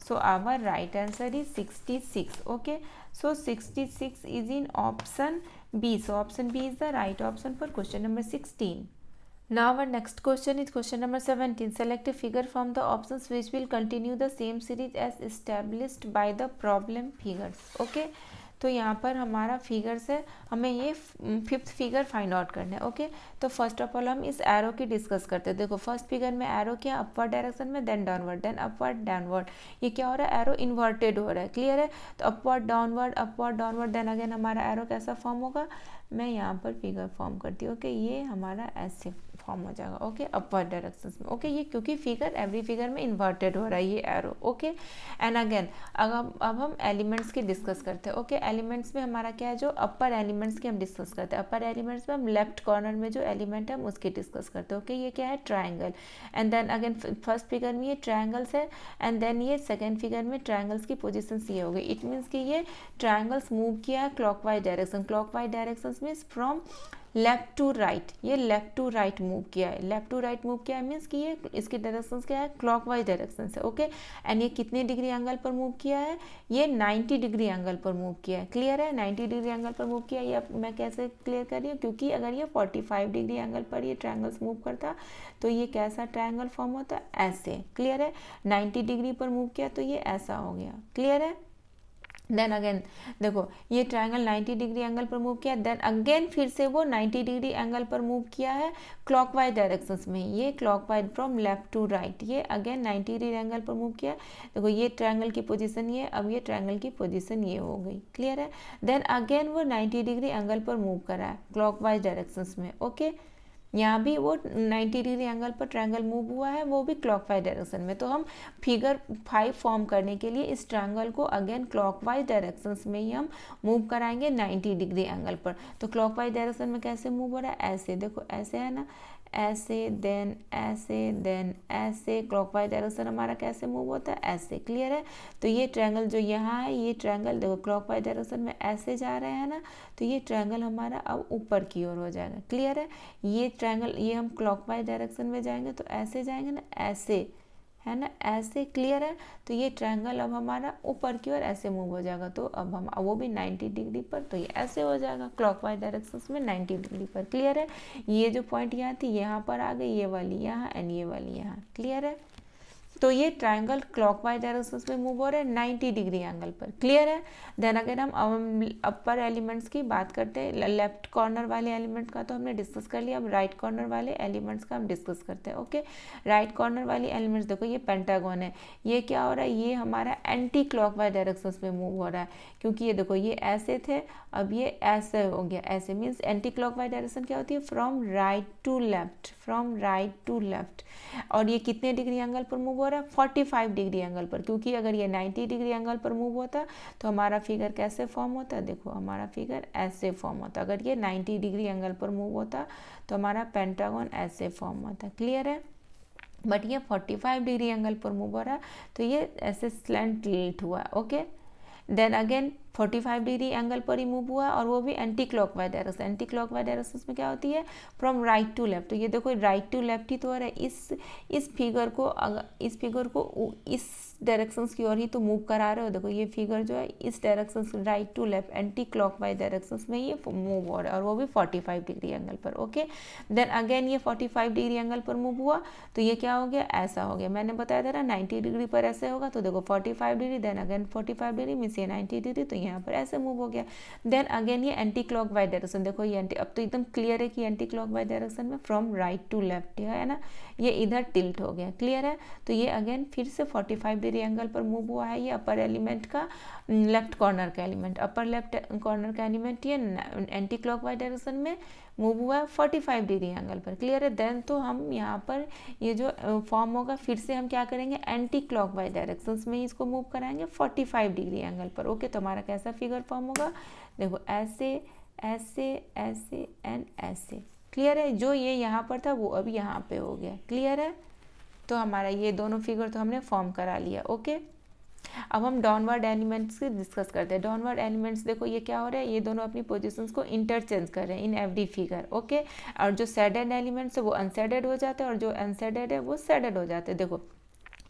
So our right answer is 66. Okay, so 66 is in option B. So option B is the right option for question number 16. Now our next question is question number 17. Select a figure from the options which will continue the same series as established by the problem figures. Okay, तो यहाँ पर हमारा figures है, हमें ये 5th figure find out करना है। Okay, तो फर्स्ट ऑफ ऑल हम इस एरो की डिस्कस करते हैं। देखो फर्स्ट फिगर में एरो क्या? अपवर्ड डायरेक्शन में, then downward, then upward downward. ये क्या हो रहा है? एरो इन्वर्टेड हो रहा है। क्लियर है? तो अपवर्ड डाउनवर्ड, देन अगेन हमारा एरो कैसा फॉर्म होगा? मैं यहाँ पर फिगर फॉर्म करती हूँ। ओके, ये हमारा ऐसे फॉर्म हो जाएगा। ओके, अपवर्ड डायरेक्शन में। ओके, ये क्योंकि फिगर एवरी फिगर में इन्वर्टेड हो रहा है ये एरो। ओके, एंड अगेन अब हम एलिमेंट्स की डिस्कस करते हैं। ओके, एलिमेंट्स में हमारा क्या है? जो अपर एलिमेंट्स की हम डिस्कस करते हैं। अपर एलिमेंट्स में हम लेफ्ट कॉर्नर में जो एलिमेंट है हम उसकी डिस्कस करते हैं। ओके, ये क्या है? Triangle. And then again first figure में ये ट्राइंगल्स है, एंड देन ये सेकेंड फिगर में ट्राइंगल्स की पोजिशन ये हो गई। इट मीन्स कि ये ट्राइंगल्स मूव किया है clockwise direction. Clockwise direction means from left to right, ये लेफ्ट टू राइट मूव किया है। लेफ्ट टू राइट मूव किया है मीन्स कि ये इसकी डायरेक्शन क्या है? क्लॉकवाइज डायरेक्शन से। ओके, एंड ये कितने डिग्री एंगल पर मूव किया है? ये 90 डिग्री एंगल पर मूव किया है। क्लियर है? 90 डिग्री एंगल पर मूव किया है। ये मैं कैसे क्लियर कर रही हूँ? क्योंकि अगर ये 45 डिग्री एंगल पर ये ट्रायंगल्स मूव करता तो ये कैसा ट्रायंगल फॉर्म होता? ऐसे। क्लियर है? 90 डिग्री पर मूव किया तो ये ऐसा हो गया। क्लियर है? देन अगेन देखो ये ट्रायंगल 90 डिग्री एंगल पर मूव किया, देन अगेन फिर से वो 90 डिग्री एंगल पर मूव किया है क्लॉकवाइज डायरेक्शंस में। ये clockwise from left to right, ये अगेन 90 डिग्री एंगल पर मूव किया। देखो ये ट्रायंगल की पोजीशन ये, अब ये ट्रायंगल की पोजीशन ये हो गई। क्लियर है? देन अगेन वो 90 डिग्री एंगल पर मूव करा है क्लॉकवाइज डायरेक्शंस में। ओके, यहाँ भी वो 90 डिग्री एंगल पर ट्रायंगल मूव हुआ है, वो भी क्लॉकवाइज डायरेक्शन में। तो हम फिगर 5 फॉर्म करने के लिए इस ट्रायंगल को अगेन क्लॉकवाइज डायरेक्शंस में ही हम मूव कराएंगे 90 डिग्री एंगल पर। तो क्लॉकवाइज डायरेक्शन में कैसे मूव हो रहा है, ऐसे देखो, ऐसे है ना, ऐसे देन ऐसे देन ऐसे। क्लॉकवाइज डायरेक्शन हमारा कैसे मूव होता है, ऐसे। क्लियर है। तो ये ट्रायंगल जो यहाँ है, ये ट्रायंगल देखो क्लॉकवाइज डायरेक्शन में ऐसे जा रहे हैं ना, तो ये ट्रायंगल हमारा अब ऊपर की ओर हो जाएगा। क्लियर है। ये ट्रायंगल, ये हम क्लॉकवाइज डायरेक्शन में जाएंगे तो ऐसे जाएंगे ना, ऐसे, है ना, ऐसे। क्लियर है। तो ये ट्रायंगल अब हमारा ऊपर की ओर ऐसे मूव हो जाएगा। तो अब हम वो भी 90 डिग्री पर, तो ये ऐसे हो जाएगा क्लॉकवाइज डायरेक्शंस में 90 डिग्री पर। क्लियर है। ये जो पॉइंट यहाँ थी, यहाँ पर आ गई, ये वाली यहाँ एंड ये वाली यहाँ। क्लियर है। तो ये ट्रायंगल क्लॉकवाइज डायरेक्शन में मूव हो रहा है 90 डिग्री एंगल पर। क्लियर है। देन अगर हम अपर एलिमेंट्स की बात करते हैं, लेफ्ट कॉर्नर वाले एलिमेंट का तो हमने डिस्कस कर लिया, अब राइट कॉर्नर वाले एलिमेंट्स का हम डिस्कस करते हैं। ओके, राइट कॉर्नर वाली एलिमेंट्स देखो, ये पेंटागन है। ये क्या हो रहा है, ये हमारा एंटी क्लॉकवाइज डायरेक्शन में मूव हो रहा है, क्योंकि ये देखो ये ऐसे थे, अब ये ऐसे हो गया। ऐसे मीन्स एंटी क्लॉकवाइज डायरेक्शन क्या होती है, from right to left, from right to left. और ये कितने डिग्री एंगल पर मूव हो रहा है, 45 डिग्री एंगल पर, क्योंकि अगर ये 90 डिग्री एंगल पर मूव होता तो हमारा फिगर कैसे फॉर्म होता, देखो हमारा फिगर ऐसे फॉर्म होता। अगर ये 90 डिग्री एंगल पर मूव होता तो हमारा पेंटागन ऐसे फॉर्म होता। क्लियर है। बट ये 45 डिग्री एंगल पर मूव हो रहा है, तो ये ऐसे स्लैंट टिल्ट हुआ। Okay, then again 45 degree angle पर ही मूव हुआ, और वो भी anti clockwise direction. Anti clockwise direction में क्या होती है, फ्रॉम राइट टू लेफ्ट। तो ये देखो राइट टू लेफ्ट ही तो हो रहा है। इस फिगर को इस डायरेक्शंस की ओर ही तो मूव करा रहे हो। देखो ये फिगर जो है इस direction right to left anti clockwise directions में ये मूव हो रहा है, और वो भी 45 डिग्री एंगल पर। ओके, देन अगेन ये 45 डिग्री एंगल पर मूव हुआ, तो ये क्या हो गया, ऐसा हो गया। मैंने बताया था ना 90 डिग्री पर ऐसे होगा, तो देखो 45 degree, then again 45 degree means ये 90 डिग्री, तो यहाँ पर ऐसे मूव हो गया। देन अगेन ये एंटी क्लॉकवाइज डायरेक्शन, देखो ये अब तो एकदम क्लियर है कि एंटी क्लॉकवाइज डायरेक्शन में फ्रॉम राइट टू लेफ्ट है ना, ये इधर टिल्ट हो गया। क्लियर है। तो ये अगेन फिर से 45 डिग्री एंगल पर मूव हुआ है। ये अपर एलिमेंट का लेफ्ट कॉर्नर का एलिमेंट, अपर लेफ्ट कॉर्नर का एलिमेंट ये एंटी क्लॉकवाइज डायरेक्शन में मूव हुआ है 45 डिग्री एंगल पर। क्लियर है। देन तो हम यहाँ पर ये जो फॉर्म होगा, फिर से हम क्या करेंगे, एंटी क्लॉकवाइज डायरेक्शंस में इसको मूव कराएंगे 45 डिग्री एंगल पर। ओके, तो हमारा कैसा फिगर फॉर्म होगा, देखो ऐसे ऐसे ऐसे एंड ऐसे। क्लियर है। जो ये यहाँ पर था वो अभी यहाँ पे हो गया। क्लियर है। तो हमारा ये दोनों फिगर तो हमने फॉर्म करा लिया। ओके, अब हम डाउनवर्ड एलिमेंट्स की डिस्कस करते हैं। डाउनवर्ड एलिमेंट्स देखो ये क्या हो रहा है, ये दोनों अपनी पोजीशंस को इंटरचेंज कर रहे हैं इन एवरी फिगर। ओके, और जो सैडेड एलिमेंट्स है वो अनसैडेड हो जाते हैं, और जो अनसैडेड है वो सैडेड हो जाते हैं। देखो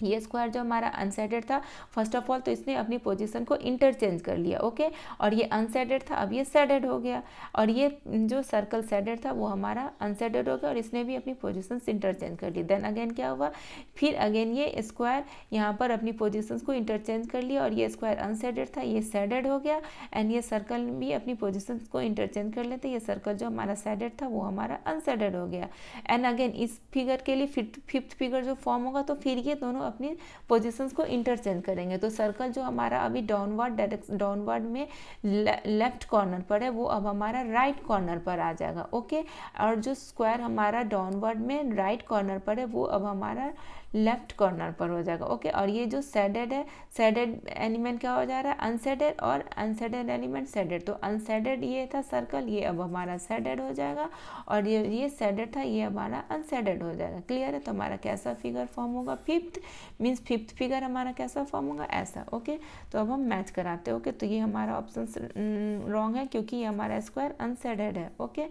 ये स्क्वायर जो हमारा अनसैडेड था, फर्स्ट ऑफ ऑल तो इसने अपनी पोजीशन को इंटरचेंज कर लिया। ओके, और ये अनसैडेड था, अब ये सैडेड हो गया। और ये जो सर्कल सैडेड था वो हमारा अनसैडेड हो गया, और इसने भी अपनी पोजीशन इंटरचेंज कर ली। देन अगेन क्या हुआ, फिर अगेन ये स्क्वायर यहाँ पर अपनी पोजीशन को इंटरचेंज कर लिया, और ये स्क्वायर अनसैडेड था, ये सैडेड हो गया। एंड ये सर्कल भी अपनी पोजीशन को इंटरचेंज कर लेते, ये सर्कल जो हमारा सैडेड था वो हमारा अनसैडेड हो गया। एंड अगेन इस फिगर के लिए फिफ्थ फिगर जो फॉर्म होगा, तो फिर ये दोनों अपनी पोजीशंस को इंटरचेंज करेंगे। तो सर्कल जो हमारा अभी डाउनवर्ड में लेफ्ट कॉर्नर पर है, वो अब हमारा राइट कॉर्नर पर आ जाएगा। ओके, और जो स्क्वायर हमारा डाउनवर्ड में राइट कॉर्नर पर है, वो अब हमारा लेफ्ट कॉर्नर पर हो जाएगा। ओके, और ये जो सैडेड है, सैडेड एलिमेंट क्या हो जा रहा है, अनसैडेड, और अनसैडेड एलिमेंट सैडेड। तो अनसैडेड ये था सर्कल, ये अब हमारा सैडेड हो जाएगा, और ये सैडेड था, ये हमारा अनसैडेड हो जाएगा। क्लियर है। तो हमारा कैसा फिगर फॉर्म होगा, फिफ्थ मीन्स फिफ्थ फिगर हमारा कैसा फॉर्म होगा, ऐसा। ओके, तो अब हम मैच कराते हैं। ओके, तो ये हमारा ऑप्शन रॉन्ग है, क्योंकि ये हमारा स्क्वायर अनसैडेड है। ओके,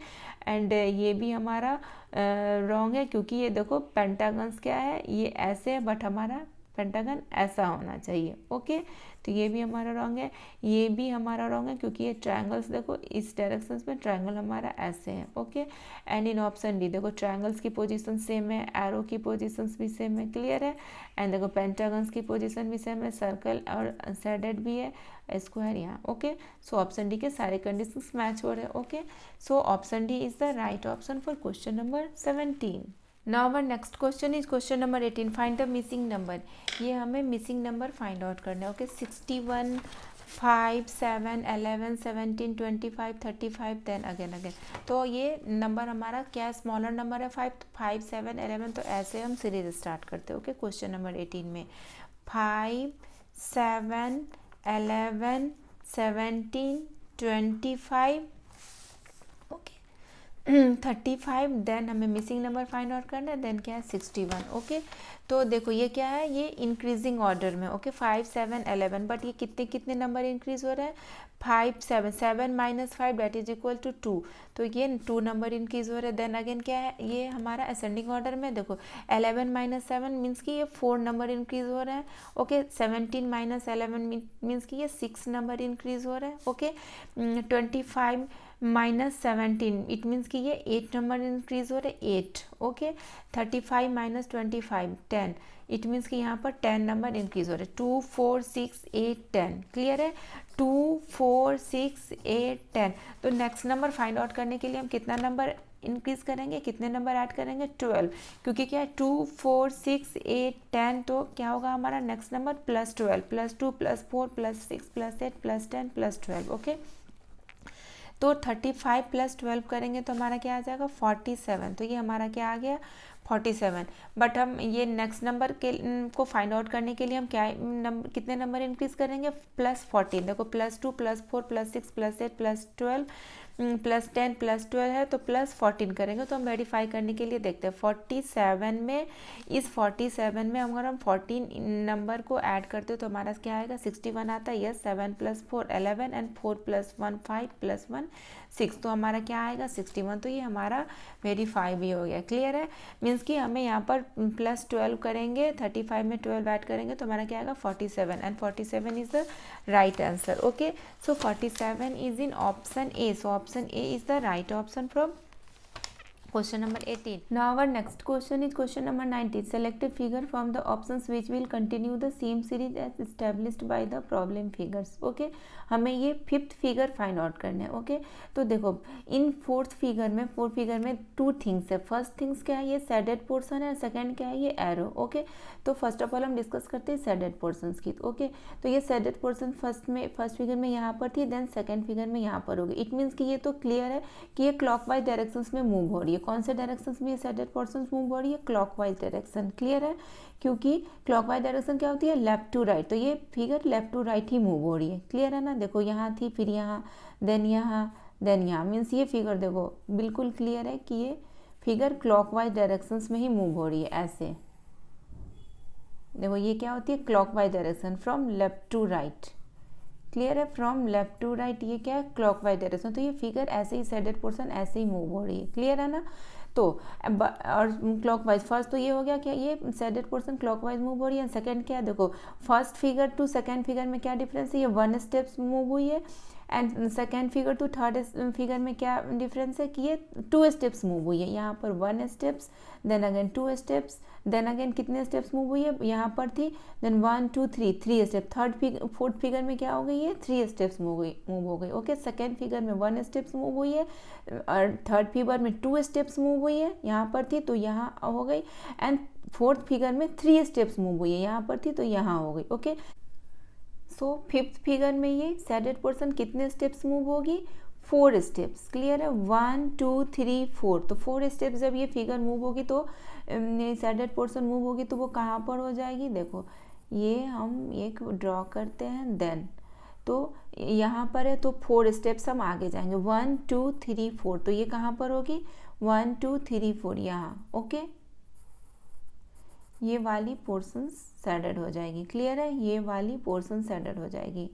एंड ये भी हमारा रॉन्ग है, क्योंकि ये देखो पेंटागन्स क्या है, ये ऐसे है, बट हमारा पेंटागन ऐसा होना चाहिए। ओके, तो ये भी हमारा रॉन्ग है, ये भी हमारा रॉन्ग है, क्योंकि ये ट्रायंगल्स देखो इस डायरेक्शंस में ट्रायंगल हमारा ऐसे है। Okay, and in option D देखो ट्रायंगल्स की पोजीशन सेम है, एरो की पोजीशंस भी सेम है। क्लियर है। एंड देखो पेंटागन्स की पोजीशन भी सेम है, सर्कल और सैडेड भी है, स्क्वायर यहाँ। ओके, सो ऑप्शन डी के सारे कंडीशंस मैच हो रहे हैं। Okay, so option D is the right option for question number 17। Now our next question is question number 18. Find the missing number. ये हमें मिसिंग नंबर फाइंड आउट करना है। Okay, 61, 5, 7, 11, 17, 25, 35, 10 again. तो ये नंबर हमारा क्या स्मॉलर नंबर है 5, तो 5, 7, 11, तो ऐसे हम सीरीज स्टार्ट करते हैं। ओके, क्वेश्चन नंबर 18 में 5, 7, 11, 17, 25, ओके 35, देन हमें मिसिंग नंबर फाइंड आउट करना है, देन क्या है 61। ओके, तो देखो ये क्या है, ये इंक्रीजिंग ऑर्डर में। ओके 5, 7, 11, बट ये कितने कितने नंबर इंक्रीज हो रहा है, 5, 7, 7 minus 5 that is equal to 2, तो ये 2 नंबर इंक्रीज हो रहे हैं। देन अगेन क्या है, ये हमारा असेंडिंग ऑर्डर में देखो 11 माइनस 7 मीन्स कि ये 4 नंबर इंक्रीज हो रहा है। ओके 17 माइनस 11 मीन्स कि ये 6 नंबर इंक्रीज हो रहा है। ओके 25 माइनस 17 इट मीन्स कि ये 8 नंबर इंक्रीज हो रहे हैं, 8। ओके 35 माइनस 25 10 इट मीन्स कि यहाँ पर 10 नंबर इंक्रीज हो रहे हैं। 2, 4, 6, 8, 10 क्लियर है, 2, 4, 6, 8, 10। तो नेक्स्ट नंबर फाइंड आउट करने के लिए हम कितना नंबर इंक्रीज करेंगे, कितने नंबर ऐड करेंगे, 12, क्योंकि क्या है 2, 4, 6, 8, 10, तो क्या होगा हमारा next number plus 12, plus 2, plus 4, plus 6, plus 8, plus 10, plus 12। Okay तो 35 प्लस 12 करेंगे तो हमारा क्या आ जाएगा 47, तो ये हमारा क्या आ गया 47। बट हम ये नेक्स्ट नंबर के को फाइंड आउट करने के लिए हम क्या कितने नंबर इंक्रीज करेंगे, प्लस 14। देखो plus 2, plus 4, plus 6, plus 8, plus 12, plus 10, plus 12 है तो प्लस 14 करेंगे। तो हम वेरीफाई करने के लिए देखते हैं 47 में, इस 47 में अगर हम 14 नंबर को ऐड करते हो तो हमारा क्या आएगा 61 आता है। Yes 7 plus 4 11 and 4 plus 1 5 plus 1 6, तो हमारा क्या आएगा 61। तो ये हमारा वेरीफाई भी हो गया। क्लियर है, मीन्स कि हमें यहाँ पर प्लस 12 करेंगे, 35 में 12 ऐड करेंगे तो हमारा क्या आएगा 47 and 47 is the right answer. Okay so 47 is in option A, so option A is the right option from question number 18. Now our next question is question number 19. Select a figure from the options which will continue the same series as established by the problem figures. Okay, हमें ये fifth figure find out करना है। Okay तो देखो in fourth figure में two things है। First things क्या है, ये शेडेड पोर्शन है, सेकंड क्या है, ये एरो। ओके तो फर्स्ट ऑफ ऑल हम डिस्कस करते हैं शेडेड पोर्शंस की। ओके तो ये शेडेड पोर्शन फर्स्ट फिगर में यहाँ पर थी, देन सेकंड फिगर में यहाँ पर होगी। इट मीन्स कि ये तो क्लियर है कि ये क्लॉकवाइज डायरेक्शंस में मूव हो रही है। कौन से डायरेक्शंस में ये शेडेड पोर्शंस मूव हो रही है, क्लॉकवाइज डायरेक्शन। क्लियर है, क्योंकि क्लॉकवाइज डायरेक्शन क्या होती है, लेफ्ट टू राइट, तो ये फिगर लेफ्ट टू राइट ही मूव हो रही है। क्लियर है ना, देखो यहाँ थी, फिर यहाँ, देन यहाँ, मीन्स ये फिगर देखो बिल्कुल क्लियर है कि ये फिगर क्लॉकवाइज डायरेक्शंस में ही मूव हो रही है। ऐसे देखो ये क्या होती है, clockwise direction from left to right. Clear है, फ्रॉम लेफ्ट टू राइट ये क्या है, क्लॉकवाइज डायरेक्शन। तो ये फिगर ऐसे ही शेडेड पोर्शन ऐसे ही मूव हो रही है। क्लियर है ना, तो और क्लॉकवाइज फर्स्ट तो ये हो गया क्या, ये शेडेड पोर्शन क्लॉकवाइज मूव हो रही है। सेकंड क्या है, देखो first figure to second figure में क्या डिफरेंस है, ये 1 स्टेप्स मूव हुई है, and second figure to third figure में क्या डिफरेंस है कि ये 2 स्टेप्स मूव हुई है। यहाँ पर 1 steps, then again 2 steps, then again कितने स्टेप्स मूव हुई है, यहाँ पर थी, देन 1 2 3 स्टेप। फोर्थ फिगर में क्या हो गई है, 3 स्टेप्स मूव हो गई। ओके सेकेंड फिगर में 1 स्टेप्स मूव हुई है, और थर्ड फिगर में 2 स्टेप्स मूव हुई है, यहाँ पर थी तो यहाँ हो गई, एंड फोर्थ फिगर में 3 स्टेप्स मूव हुई है, यहाँ पर थी तो यहाँ हो गई। ओके सो फिफ्थ फिगर में ये शेडेड पोर्शन कितने स्टेप्स मूव होगी, 4 स्टेप्स। क्लियर है, 1 2 3 4, तो 4 स्टेप्स जब ये फिगर मूव होगी तो शेडेड पोर्शन मूव होगी तो वो कहाँ पर हो जाएगी, देखो ये हम एक ड्रॉ करते हैं, देन तो यहाँ पर है तो 4 स्टेप्स हम आगे जाएंगे, 1 2 3 4, तो ये कहाँ पर होगी 1 2 3 4 यहाँ। ओके ये वाली पोर्शन शेडेड हो जाएगी। क्लियर है, ये वाली पोर्शन शेडेड हो जाएगी।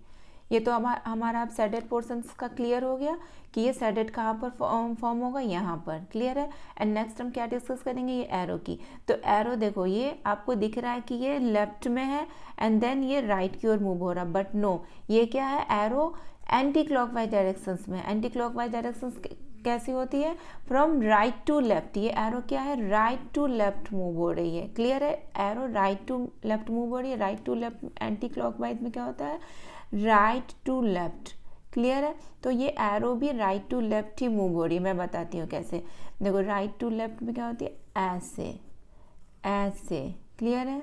ये तो हमारा अब शेडेड पोर्शंस का क्लियर हो गया कि ये शेडेड कहाँ पर फॉर्म होगा, यहाँ पर। क्लियर है, एंड नेक्स्ट हम क्या डिस्कस करेंगे, ये एरो की। तो एरो देखो ये आपको दिख रहा है कि ये लेफ्ट में है एंड देन ये राइट की ओर मूव हो रहा है, बट नो ये क्या है, एरो एंटी क्लॉकवाइज डायरेक्शंस में। एंटी क्लॉकवाइज डायरेक्शंस कैसी होती है, फ्रॉम राइट टू लेफ्ट। ये एरो क्या है, राइट टू लेफ्ट मूव हो रही है। क्लियर है, arrow right to left move हो रही है। Right to left anti clockwise में क्या होता है, राइट टू लेफ्ट। क्लियर है, तो ये एरो भी राइट टू लेफ्ट ही मूव हो रही है। मैं बताती हूँ कैसे, देखो राइट टू लेफ्ट में क्या होती है, ऐसे ऐसे। क्लियर है,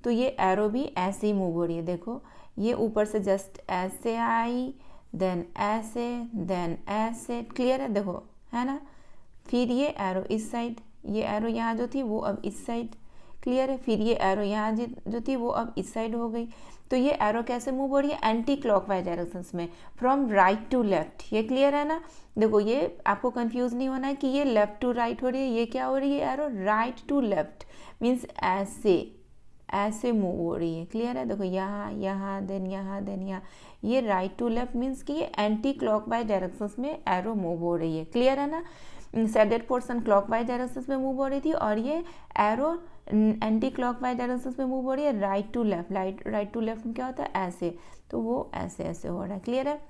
तो ये एरो भी ऐसे ही मूव हो रही है। देखो ये ऊपर से जस्ट ऐसे आई, देन ऐसे, क्लियर है, देखो है ना। फिर ये एरो इस साइड, ये एरो यहाँ जो थी वो अब इस साइड, क्लियर है। फिर ये एरो यहाँ जो थी वो अब इस साइड हो गई। तो ये एरो कैसे मूव हो रही है, एंटी क्लॉकवाइज डायरेक्शंस में, फ्रॉम राइट टू लेफ्ट। ये क्लियर है ना। देखो ये आपको कंफ्यूज नहीं होना है कि ये लेफ्ट टू राइट हो रही है, ये क्या हो रही है, arrow right to left, means ऐसे मूव हो रही है, क्लियर है। देखो यहाँ देन यहाँ, ये राइट टू लेफ्ट मीन्स कि ये एंटी क्लॉकवाइज डायरेक्शंस में एरो मूव हो रही है, क्लियर है ना। शेडेड पोर्शन क्लॉकवाइज डायरेक्शंस में मूव हो रही थी और ये एरो एंटी क्लॉकवाइज डायरेक्शंस में मूव हो रही है right to left. Right to left में क्या होता है, ऐसे, तो वो ऐसे हो रहा है, क्लियर है।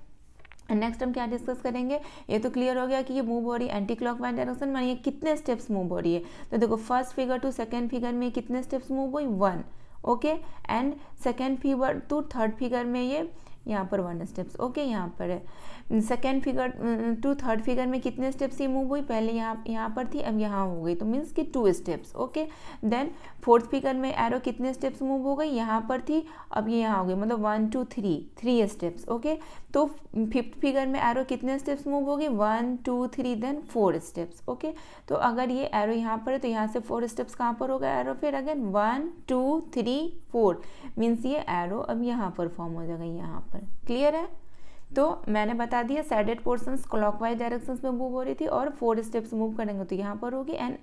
नेक्स्ट हम क्या डिस्कस करेंगे, ये तो क्लियर हो गया कि ये मूव हो रही है एंटी क्लॉकवाइज डायरेक्शन में, ये कितने स्टेप्स मूव हो रही है। तो देखो first figure to second figure में कितने स्टेप्स मूव हुई, 1, okay. And second figure to third figure में ये यहाँ पर 1 स्टेप्स, ओके, यहाँ पर है। Second figure to third figure में कितने स्टेप्स ये मूव हुई, पहले यहाँ पर थी, अब यहाँ हो गई, तो मीन्स कि 2 steps, okay. Then fourth figure में एरो कितने स्टेप्स मूव हो गई, यहाँ पर थी, अब ये यहाँ हो गई, मतलब 1 2 3 स्टेप्स, ओके। तो फिफ्थ फिगर में एरो कितने स्टेप्स मूव होगी, 1 2 3 देन 4 स्टेप्स, ओके। तो अगर ये एरो यहाँ पर है तो यहाँ से 4 स्टेप्स कहाँ पर होगा एरो, फिर अगेन 1 2 3 4, मीन्स ये एरो अब यहाँ पर फॉर्म हो जाएगा, यहाँ पर, क्लियर है। तो मैंने बता दिया शेडेड पोर्शंस क्लॉकवाइज डायरेक्शंस में मूव हो रही थी और 4 स्टेप्स मूव करेंगे तो यहाँ पर होगी। And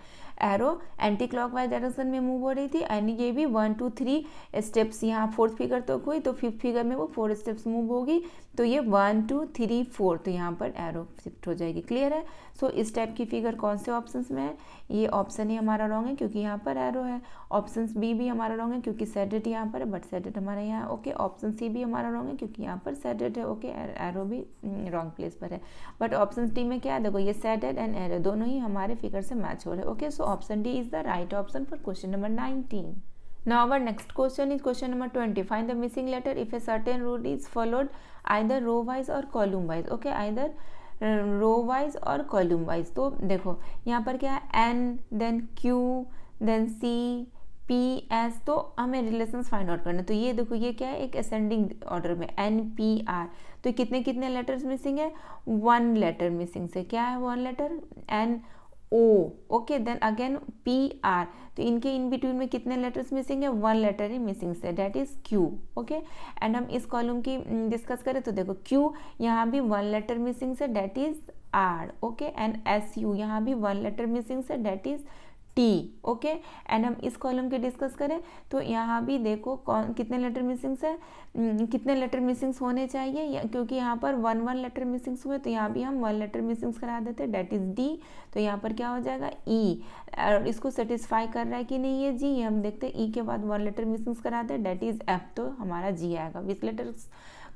arrow anti clockwise direction में मूव हो रही थी एंड ये भी 1 2 3 स्टेप्स यहाँ फोर्थ फिगर तो हुई, तो फिफ्थ फिगर में वो 4 स्टेप्स मूव होगी, तो ये 1 2 3 4, तो यहाँ पर एरो शिफ्ट हो जाएगी, क्लियर है। सो इस टाइप की फिगर कौन से ऑप्शंस में है, ये ऑप्शन ही हमारा रॉन्ग है क्योंकि यहाँ पर एरो है। ऑप्शन बी भी हमारा रॉन्ग है क्योंकि शेडेड यहाँ पर है, बट शेडेड हमारा यहाँ, ओके। ऑप्शन सी भी हमारा रॉन्ग है क्योंकि यहाँ पर शेडेड है, ओके, एरो भी रॉन्ग प्लेस पर है। बट ऑप्शन डी में क्या है, देखो ये शेडेड एंड एरो दोनों ही हमारे फिगर से मैच हो रहे हैं, okay. So option D is the right option for question number 19. Now our next question is question number 20. Find the missing letter if a certain rule is followed either row wise or column wise. Okay, either row wise और column wise. तो देखो यहाँ पर क्या है, N then Q then C P S, तो हमें relations find out करना है। तो ये देखो ये क्या है, एक असेंडिंग ऑर्डर में एन पी आर, तो कितने कितने लेटर्स मिसिंग है, 1 लेटर मिसिंग से, क्या है 1 letter, N O, okay. Then again P R, तो इनके इन बिटवीन में कितने लेटर्स मिसिंग है, 1 लेटर ही मिसिंग से, that is Q, okay. And हम इस कॉलम की डिस्कस करें तो देखो क्यू यहाँ भी 1 लेटर मिसिंग से, that is R, okay. And S U यहाँ भी 1 लेटर मिसिंग से, that is T, okay. And हम इस कॉलम की डिस्कस करें तो यहाँ भी देखो कितने लेटर मिसिंग्स है, कितने लेटर मिसिंग्स होने चाहिए, क्योंकि यहाँ पर 1 लेटर मिसिंग्स हुए तो यहाँ भी हम 1 लेटर मिसिंग्स करा देते हैं, डेट इज डी। तो यहाँ पर क्या हो जाएगा, ई, और इसको सेटिस्फाई कर रहा है कि नहीं ये जी, ये हम देखते हैं ई के बाद 1 लेटर मिसिंग्स कराते हैं, डेट इज एफ, तो हमारा जी आएगा। Which letter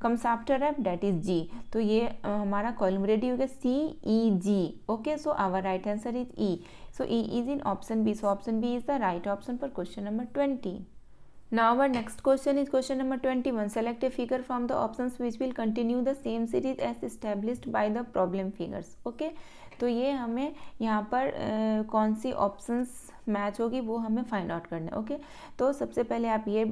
comes after F, that is G. तो ये हमारा कॉलम रेडी हो गया, C E G, okay. So our right answer is E. So E is in option B. So option B is the right option for question number 20. Now our next question is question number 21. Select a figure from the options which will continue the same series as established by the problem figures. Okay. तो ये हमें यहाँ पर कौन सी options match होगी वो हमें find out करना है, ओके। तो सबसे पहले आप ये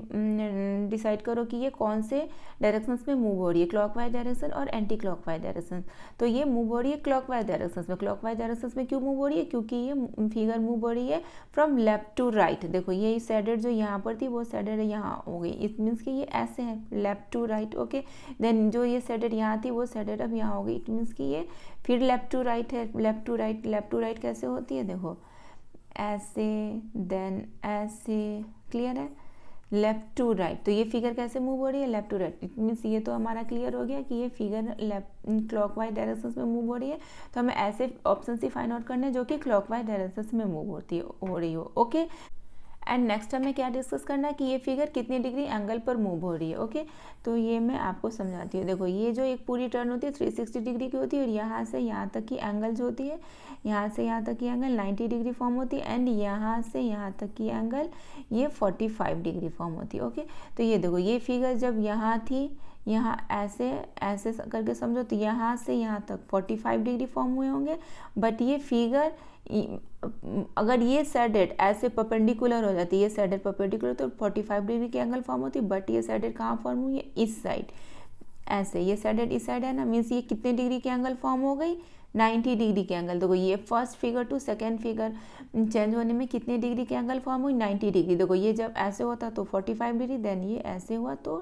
डिसाइड करो कि ये कौन से डायरेक्शंस में मूव हो रही है, क्लॉकवाइज डायरेक्शन और एंटी क्लॉकवाइज डायरेक्शन। तो ये मूव हो रही है क्लॉकवाइज डायरेक्शंस में। क्लॉकवाइज डायरेक्शंस में क्यों मूव हो रही है, क्योंकि ये फिगर मूव हो रही है फ्रॉम लेफ्ट टू राइट। देखो ये शेडेड जो यहाँ पर थी वो शेडेड यहाँ हो गई, इट मीन्स कि ये ऐसे है left to right, okay. Then जो ये शेडेड यहाँ थी वो शेडेड अब यहाँ हो गई, इट मीन्स कि ये फिर लेफ्ट टू राइट है। Left to right, left to right कैसे होती है, देखो ऐसे देन ऐसे, क्लियर है, लेफ्ट टू राइट। तो ये फिगर कैसे मूव हो रही है, left to right, it means ये तो हमारा क्लियर हो गया कि ये फिगर लेफ्ट क्लॉकवाइज डायरेक्शंस में मूव हो रही है। तो हमें ऐसे ऑप्शन ही फाइंड आउट करने जो कि क्लॉकवाइज डायरेक्शंस में मूव हो रही हो, ओके। एंड नेक्स्ट हमें क्या डिस्कस करना है कि ये फिगर कितनी डिग्री एंगल पर मूव हो रही है, ओके। तो ये मैं आपको समझाती हूँ। देखो ये जो एक पूरी टर्न होती है 360 डिग्री की होती है और यहाँ से यहाँ तक की एंगल जो होती है, यहाँ से यहाँ तक की एंगल 90 डिग्री फॉर्म होती है एंड यहाँ से यहाँ तक की एंगल ये 45 डिग्री फॉर्म होती है, ओके। तो ये देखो ये फिगर जब यहाँ थी, यहाँ ऐसे ऐसे करके समझो, तो यहाँ से यहाँ तक 45 डिग्री फॉर्म हुए होंगे, बट ये फिगर अगर ये सैडेड ऐसे परपेंडिकुलर हो जाती है, ये सैडेड परपेंडिकुलर तो 45 डिग्री की एंगल फॉर्म होती है, बट ये सैडेड कहाँ फॉर्म हुई है, इस साइड, ऐसे ये सैडेड इस साइड है ना, मीन्स ये कितने डिग्री की एंगल फॉर्म हो गई, 90 डिग्री के एंगल। देखो ये first figure to second figure change होने में कितने डिग्री के एंगल फॉर्म हुई, 90 डिग्री। देखो ये जब ऐसे होता तो 45 डिग्री, देन ये ऐसे हुआ तो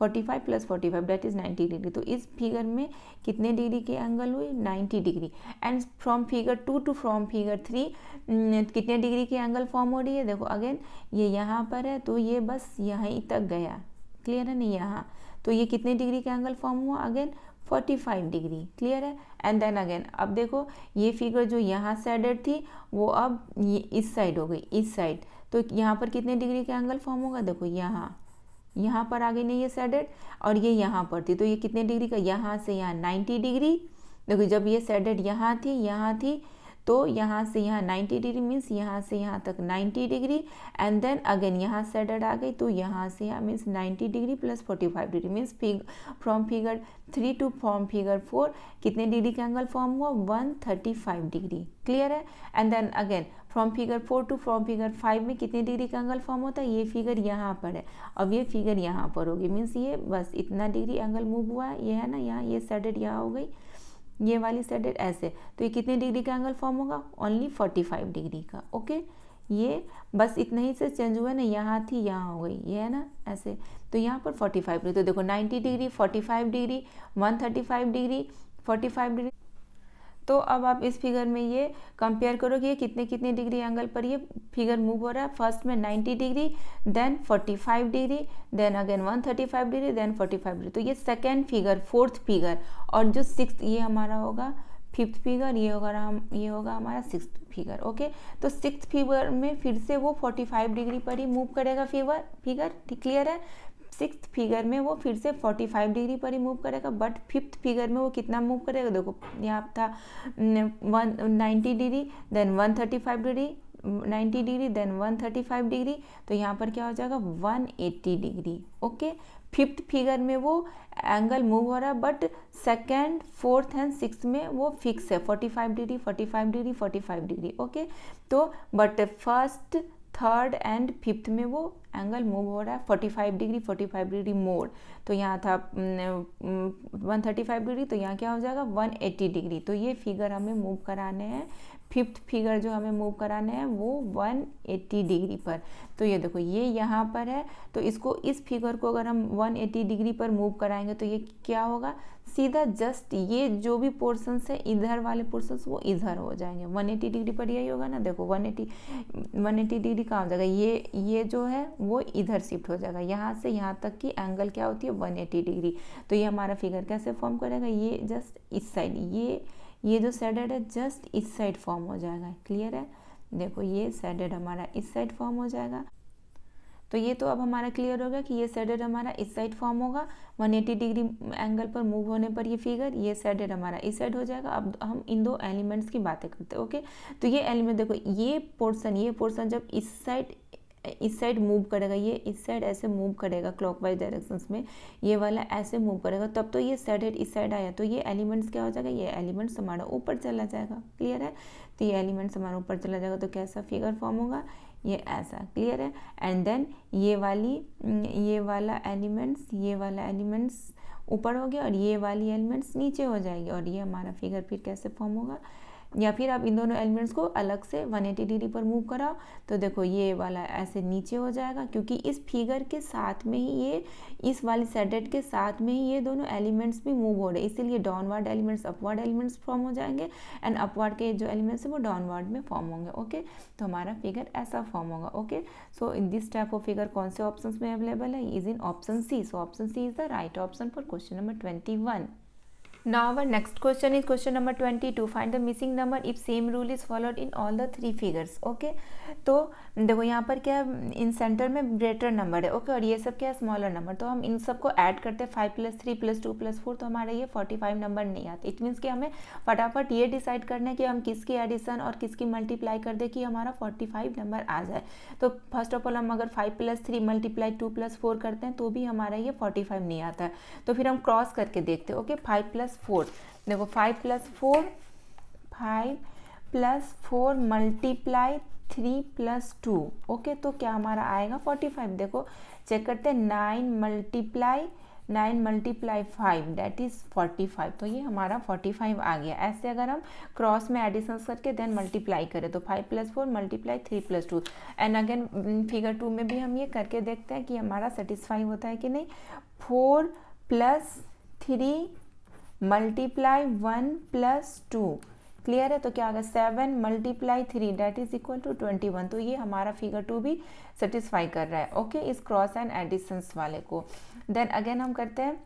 45 + 45 दैट इज 90 डिग्री। तो इस फिगर में कितने डिग्री के एंगल हुई, 90 degree. And from figure 2 to from figure 3 कितने डिग्री की एंगल फॉर्म हो रही है। देखो अगेन ये यहाँ पर है तो ये बस यहीं तक गया, क्लियर है नहीं, यहाँ तो ये कितने डिग्री का एंगल फॉर्म हुआ, अगेन 45 डिग्री, क्लियर है। एंड देन अगेन अब देखो ये फिगर जो यहाँ सैडेड थी वो अब ये इस साइड हो गई, इस साइड, तो यहाँ पर कितने डिग्री का एंगल फॉर्म होगा, देखो यहाँ पर आ गई नहीं ये सैडेड, और ये यहाँ पर थी तो ये कितने डिग्री का, यहाँ से यहाँ 90 डिग्री। देखो जब ये सैडेड यहाँ थी तो यहाँ से यहाँ 90 डिग्री, मीन्स यहाँ से यहाँ तक 90 डिग्री। एंड देन अगेन यहाँ सैडेड आ गई तो यहाँ से यहाँ means 90 degree + 45 degree, means from figure 3 to from figure 4 कितने डिग्री का एंगल फॉर्म हुआ, 135 डिग्री, क्लियर है। And then again from figure 4 to from figure 5 में कितने डिग्री का एंगल फॉर्म होता है, ये फिगर यहाँ पर है, अब ये फिगर यहाँ पर होगी, मीन्स ये बस इतना डिग्री एंगल मूव हुआ है, ये है ना, यहाँ ये सैडेड यहाँ हो गई, ये वाली सैडेड ऐसे, तो ये कितने डिग्री का एंगल फॉर्म होगा, ओनली 45 डिग्री का। ओके ये बस इतना ही से चेंज हुआ है ना, यहाँ थी यहाँ हो गई, ये है ना ऐसे, तो यहाँ पर 45 डिग्री। तो देखो 90 डिग्री, 45 डिग्री, 135 डिग्री, 45 डिग्री। तो अब आप इस फिगर में ये कंपेयर करो कि ये कितने कितने डिग्री एंगल पर ये फिगर मूव हो रहा है। फर्स्ट में 90 degree, then 45 degree, then again 135 degree, then 45 degree. तो ये सेकेंड फिगर, फोर्थ फिगर, और जो सिक्स्थ ये हमारा होगा फिफ्थ फिगर, ये होगा हमारा सिक्स्थ फिगर। ओके तो सिक्स्थ फिगर में फिर से वो 45 डिग्री पर ही मूव करेगा फिगर, क्लियर है। सिक्स्थ फिगर में वो फिर से 45 डिग्री पर ही मूव करेगा, बट फिफ्थ फिगर में वो कितना मूव करेगा, देखो यहाँ था 90 degree, then 135 degree, 90 degree, then 135 degree, तो यहाँ पर क्या हो जाएगा 180 डिग्री। ओके फिफ्थ फिगर में वो एंगल मूव हो रहा है, but second, fourth and sixth में वो फिक्स है 45 डिग्री, 45 डिग्री, 45 डिग्री। ओके तो but first, third and fifth में वो एंगल मूव हो रहा है 45 डिग्री, 45 डिग्री मोर। तो यहाँ था 135 डिग्री, तो यहाँ क्या हो जाएगा 180 डिग्री। तो ये फिगर हमें मूव कराने हैं, फिफ्थ फिगर जो हमें मूव कराने हैं वो 180 डिग्री पर। तो ये देखो ये यहाँ पर है, तो इसको इस फिगर को अगर हम 180 डिग्री पर मूव कराएंगे तो ये क्या होगा, सीधा जस्ट ये जो भी पोर्शंस है इधर वाले पोर्शंस वो इधर हो जाएंगे। 180 डिग्री पर यही होगा ना, देखो 180 डिग्री कहाँ हो जाएगा, ये जो है वो इधर शिफ्ट हो जाएगा, यहाँ से यहाँ तक की एंगल क्या होती है 180 डिग्री। तो ये हमारा फिगर कैसे फॉर्म करेगा, ये जस्ट इस साइड, ये जो सैडेड है जस्ट इस साइड फॉर्म हो जाएगा, क्लियर है। देखो ये सैडेड हमारा इस साइड फॉर्म हो जाएगा। तो ये तो अब हमारा क्लियर हो गया कि ये सैडेड हमारा इस साइड फॉर्म होगा, 180 डिग्री एंगल पर मूव होने पर ये फिगर, ये सैडेड हमारा इस साइड हो जाएगा। अब हम इन दो एलिमेंट्स की बातें करते हैं। ओके तो ये एलिमेंट देखो, ये पोर्शन जब इस साइड मूव करेगा, ये इस साइड ऐसे मूव करेगा क्लॉकवाइज डायरेक्शंस में, ये वाला ऐसे मूव करेगा, तब तो ये सैडेड इस साइड आया, तो ये एलिमेंट्स क्या हो जाएगा, ये एलिमेंट्स हमारा ऊपर चला जाएगा, क्लियर है। तो ये एलिमेंट्स हमारा ऊपर चला जाएगा, तो कैसा फिगर फॉर्म होगा, ये ऐसा, क्लियर है। एंड देन ये वाला एलिमेंट्स ऊपर हो गया और ये वाली एलिमेंट्स नीचे हो जाएगी, और ये हमारा फिगर फिर कैसे फॉर्म होगा। या फिर आप इन दोनों एलिमेंट्स को अलग से 180 डिग्री पर मूव कराओ, तो देखो ये वाला ऐसे नीचे हो जाएगा, क्योंकि इस फिगर के साथ में ही ये इस वाली सैडेड के साथ में ही ये दोनों एलिमेंट्स भी मूव हो रहे हैं, इसीलिए downward elements upward elements form हो जाएंगे, एंड अपवर्ड के जो एलिमेंट्स है वो डाउनवर्ड में फॉर्म होंगे। ओके तो हमारा फिगर ऐसा फॉर्म होगा। Okay so in this type of figure कौन से ऑप्शन में अवेलेबल है, is in option C. So option C is the right option for question number 21. Now our next question is question number 22. Find the missing number if same rule is followed in all the three figures. Okay तो देखो यहाँ पर क्या इन centre में greater number है, okay और ये सब क्या है स्मॉलर नंबर, तो हम इन सबको ऐड करते हैं 5 + 3 + 2 + 4, तो हमारा ये 45 नंबर नहीं आते। इट मीन्स कि हमें फटाफट ये डिसाइड करना है कि हम किसकी एडिशन और किसकी मल्टीप्लाई कर दे कि हमारा 45 नंबर आ जाए। तो फर्स्ट ऑफ ऑल हम अगर 5 + 3 × 2 + 4 करते हैं तो भी हमारा ये 45 नहीं आता है, तो फिर हम क्रॉस करके देखते हैं। ओके 5 + 4, देखो 5 + 4 5, प्लस 4 मल्टीप्लाई 3 प्लस 2, ओके, तो क्या हमारा आएगा 45। देखो चेक करते हैं, 9 मल्टीप्लाई 5 दैट इज़ 45, तो ये हमारा 45 आ गया। ऐसे अगर हम क्रॉस में एडिशन करके देन मल्टीप्लाई करें तो 5 + 4 मल्टीप्लाई 3 + 2, एंड अगेन फिगर 2 में भी हम ये करके देखते हैं कि हमारा सेटिस्फाई होता है कि नहीं। 4 + 3 मल्टीप्लाई 1 + 2, क्लियर है, तो क्या होगा 7 multiply 3 that is equal to 21, तो ये हमारा फिगर 2 भी सेटिस्फाई कर रहा है, ओके, इस क्रॉस एंड एडिशंस वाले को। देन अगेन हम करते हैं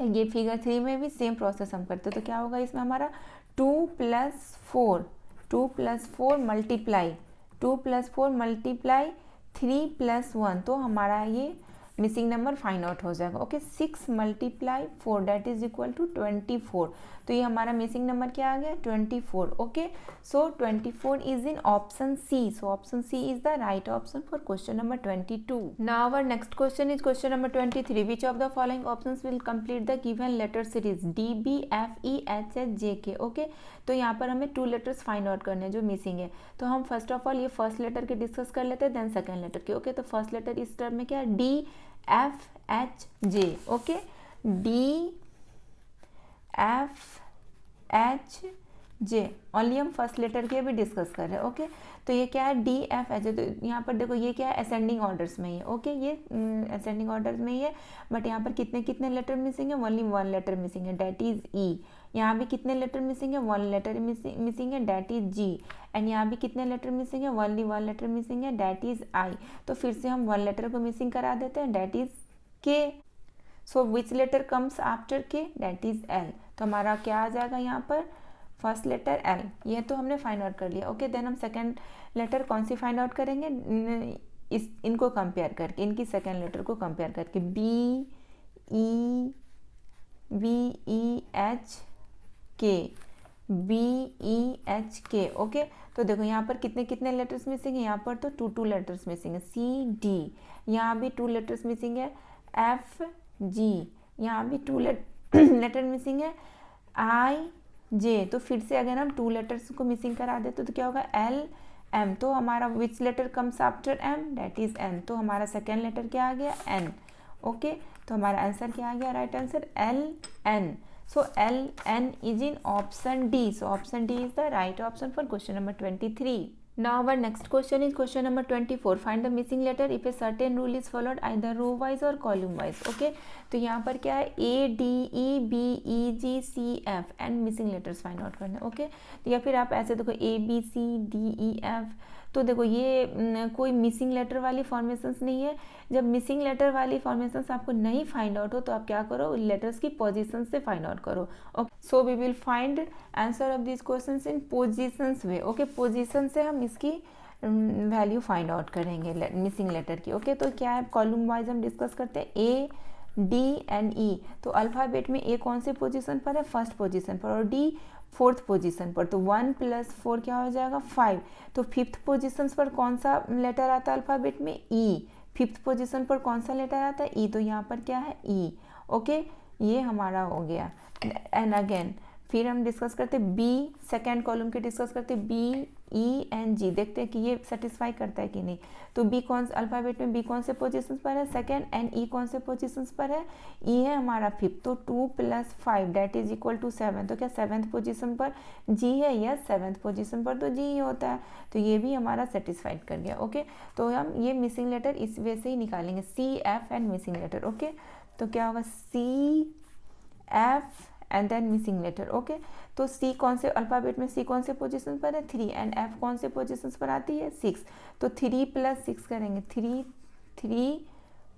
ये फिगर 3 में भी सेम प्रोसेस हम करते हैं, तो क्या होगा इसमें हमारा 2 + 4 मल्टीप्लाई 3 + 1, तो हमारा ये मिसिंग नंबर फाइंड आउट हो जाएगा, okay. 6 multiply 4 that is equal to 24, तो ये हमारा मिसिंग नंबर क्या आ गया 24, okay. So 24 is in option C, so option C is the right option for question number 22। Now our next question is question number 23, which of the following options will complete the given letter series D, B, F, E, H, H, J, K, okay. तो यहाँ पर हमें 2 letters find out करने हैं जो missing है, तो हम फर्स्ट ऑफ ऑल ये फर्स्ट लेटर के डिस्कस कर लेते हैं, देन सेकेंड लेटर के, ओके। तो फर्स्ट लेटर इस टर्म में क्या है D, F, H, J, okay, D, F, H, J, only हम फर्स्ट लेटर के भी डिस्कस कर रहे हैं, ओके। तो ये क्या है D, F, H, तो यहाँ पर देखो ये क्या है असेंडिंग ऑर्डर्स में ही है, ओके, ये असेंडिंग ऑर्डर्स में ही है, बट यहाँ पर कितने कितने लेटर मिसिंग है, ओनली 1 लेटर मिसिंग है दैट इज E। यहाँ भी कितने लेटर मिसिंग है, 1 लेटर मिसिंग है दैट इज G, एंड यहाँ भी कितने लेटर मिसिंग है, ओनली 1 लेटर मिसिंग है दैट इज I। तो फिर से हम 1 लेटर को मिसिंग करा देते हैं that is K। So which letter comes after K, that is L। तो हमारा क्या आ जाएगा यहाँ पर फर्स्ट लेटर L, ये तो हमने फाइंड आउट कर लिया, ओके। देन हम सेकेंड लेटर कौन सी फाइंड आउट करेंगे, इनको कंपेयर करके, इनकी सेकेंड लेटर को कंपेयर करके, B, E, V, E, H, K, B, E, H, K, okay. तो देखो यहाँ पर कितने कितने लेटर्स मिसिंग है, यहाँ पर तो 2 लेटर्स मिसिंग है, C, D, यहाँ भी 2 लेटर्स मिसिंग है, F, G, यहाँ भी 2 लेटर मिसिंग है, I, J। तो फिर से अगर हम 2 लेटर्स को मिसिंग करा देते तो क्या होगा L, M। तो हमारा which letter comes after M, that is N। तो हमारा सेकेंड लेटर क्या आ गया N, ओके। तो हमारा आंसर क्या आ गया, right answer L, N। So L, N is in option D. So option D is the right option for question number 23. Now our next question is question number 24. Find the missing letter if a certain rule is followed either row wise or column wise. Okay. तो यहाँ पर क्या है A, D, E, B, E, G, C, F and missing letters find out करना है, okay? या फिर आप ऐसे देखो A, B, C, D, E, F, तो देखो ये कोई मिसिंग लेटर वाली फॉर्मेशंस नहीं है। जब मिसिंग लेटर वाली फॉर्मेशंस आपको नहीं फाइंड आउट हो तो आप क्या करो, लेटर्स की पोजीशन से फाइंड आउट करो, okay. So we will find answer of this questions in positions way, okay. Position से हम इसकी वैल्यू फाइंड आउट करेंगे मिसिंग लेटर की, ओके। तो क्या है, कॉलम वाइज हम डिस्कस करते हैं, A, D एंड E। तो अल्फ़ाबेट में A कौन से पोजीशन पर है, फर्स्ट पोजीशन पर, और D फोर्थ पोजीशन पर। तो 1 + 4 क्या हो जाएगा 5। तो फिफ्थ पोजीशन पर कौन सा लेटर आता है अल्फ़ाबेट में, E। फिफ्थ पोजीशन पर कौन सा लेटर आता है, E। तो यहाँ पर क्या है E, ओके। ये हमारा हो गया। एंड अगेन फिर हम डिस्कस करते हैं B, सेकेंड कॉलम के डिस्कस करते हैं B, E एंड G, देखते हैं कि ये सेटिस्फाई करता है कि नहीं। तो B कौन अल्फ़ाबेट में B कौन से पोजीशन पर है, सेकेंड, एंड E कौन से पोजीशन पर है, E है हमारा फिफ्थ। तो 2 + 5 दैट इज इक्वल टू 7। तो क्या सेवन्थ पोजीशन पर G है, यस, सेवन्थ पोजीशन पर तो G ही होता है। तो ये भी हमारा सेटिस्फाइड कर गया, ओके। तो हम ये मिसिंग लेटर इस वे से ही निकालेंगे, C, F and missing letter, okay. तो क्या होगा C, F and then missing letter, okay. तो C कौन से अल्फ़ाबेट में C कौन से पोजीशन पर है 3, एंड F कौन से पोजीशन पर आती है 6। तो 3 + 6 करेंगे, 3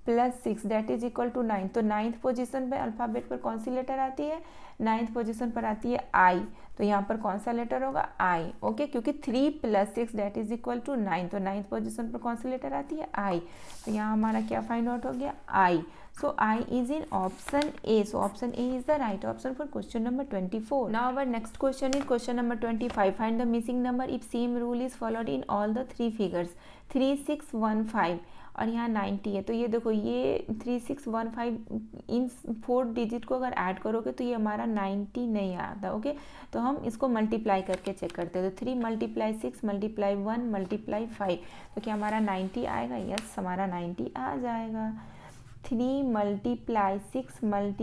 + 6 दैट इज इक्वल टू 9। तो 9th पोजीशन पे अल्फ़ाबेट पर कौन सी लेटर आती है, 9th पोजीशन पर आती है I। तो यहाँ पर कौन सा लेटर होगा I, ओके, क्योंकि 3 + 6 दैट इज इक्वल टू 9। तो 9th पोजीशन पर कौन सी लेटर आती है I। तो यहाँ हमारा क्या फाइंड आउट हो गया I। So I is in option A. So option A is the right option for question number 24. Now our next question is question number 25. Find the missing number if same rule is followed in all the 3 figures. 3615 और यहाँ 90 है, तो ये देखो ये 3615 इन 4 digit को अगर add करोगे तो ये हमारा 90 नहीं आता। ओके, तो हम इसको मल्टीप्लाई करके चेक करते हैं। तो 3 × 6 × 1 × 5, तो क्या हमारा 90 आएगा? यस, हमारा 90 आ जाएगा। 3 × 6 ×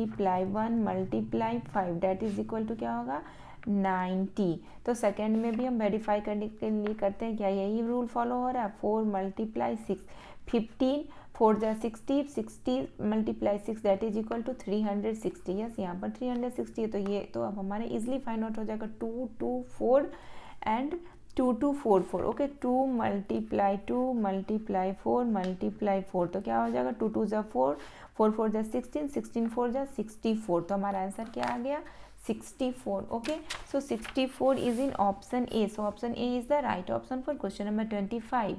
1 × 5 डेट इज इक्वल टू क्या होगा? 90। तो सेकेंड में भी हम वेरीफाई करने के लिए करते हैं क्या यही रूल फॉलो हो रहा है? 4 × 6 15, 4 × 60, 60 × 6 that is equal to 360। Yes, यहाँ पर 360 है, तो ये तो अब हमारे इजिली फाइंड आउट हो जाएगा 2 2 4 एंड 2 2 4 4। ओके, 2 × 2 × 4 × 4, तो क्या हो जाएगा? 2 2 = 4, 4 4 = 16, 16 4 = 64। तो हमारा आंसर क्या आ गया? 64. Okay, so 64 is in option A. So option A is the right option for question number 25.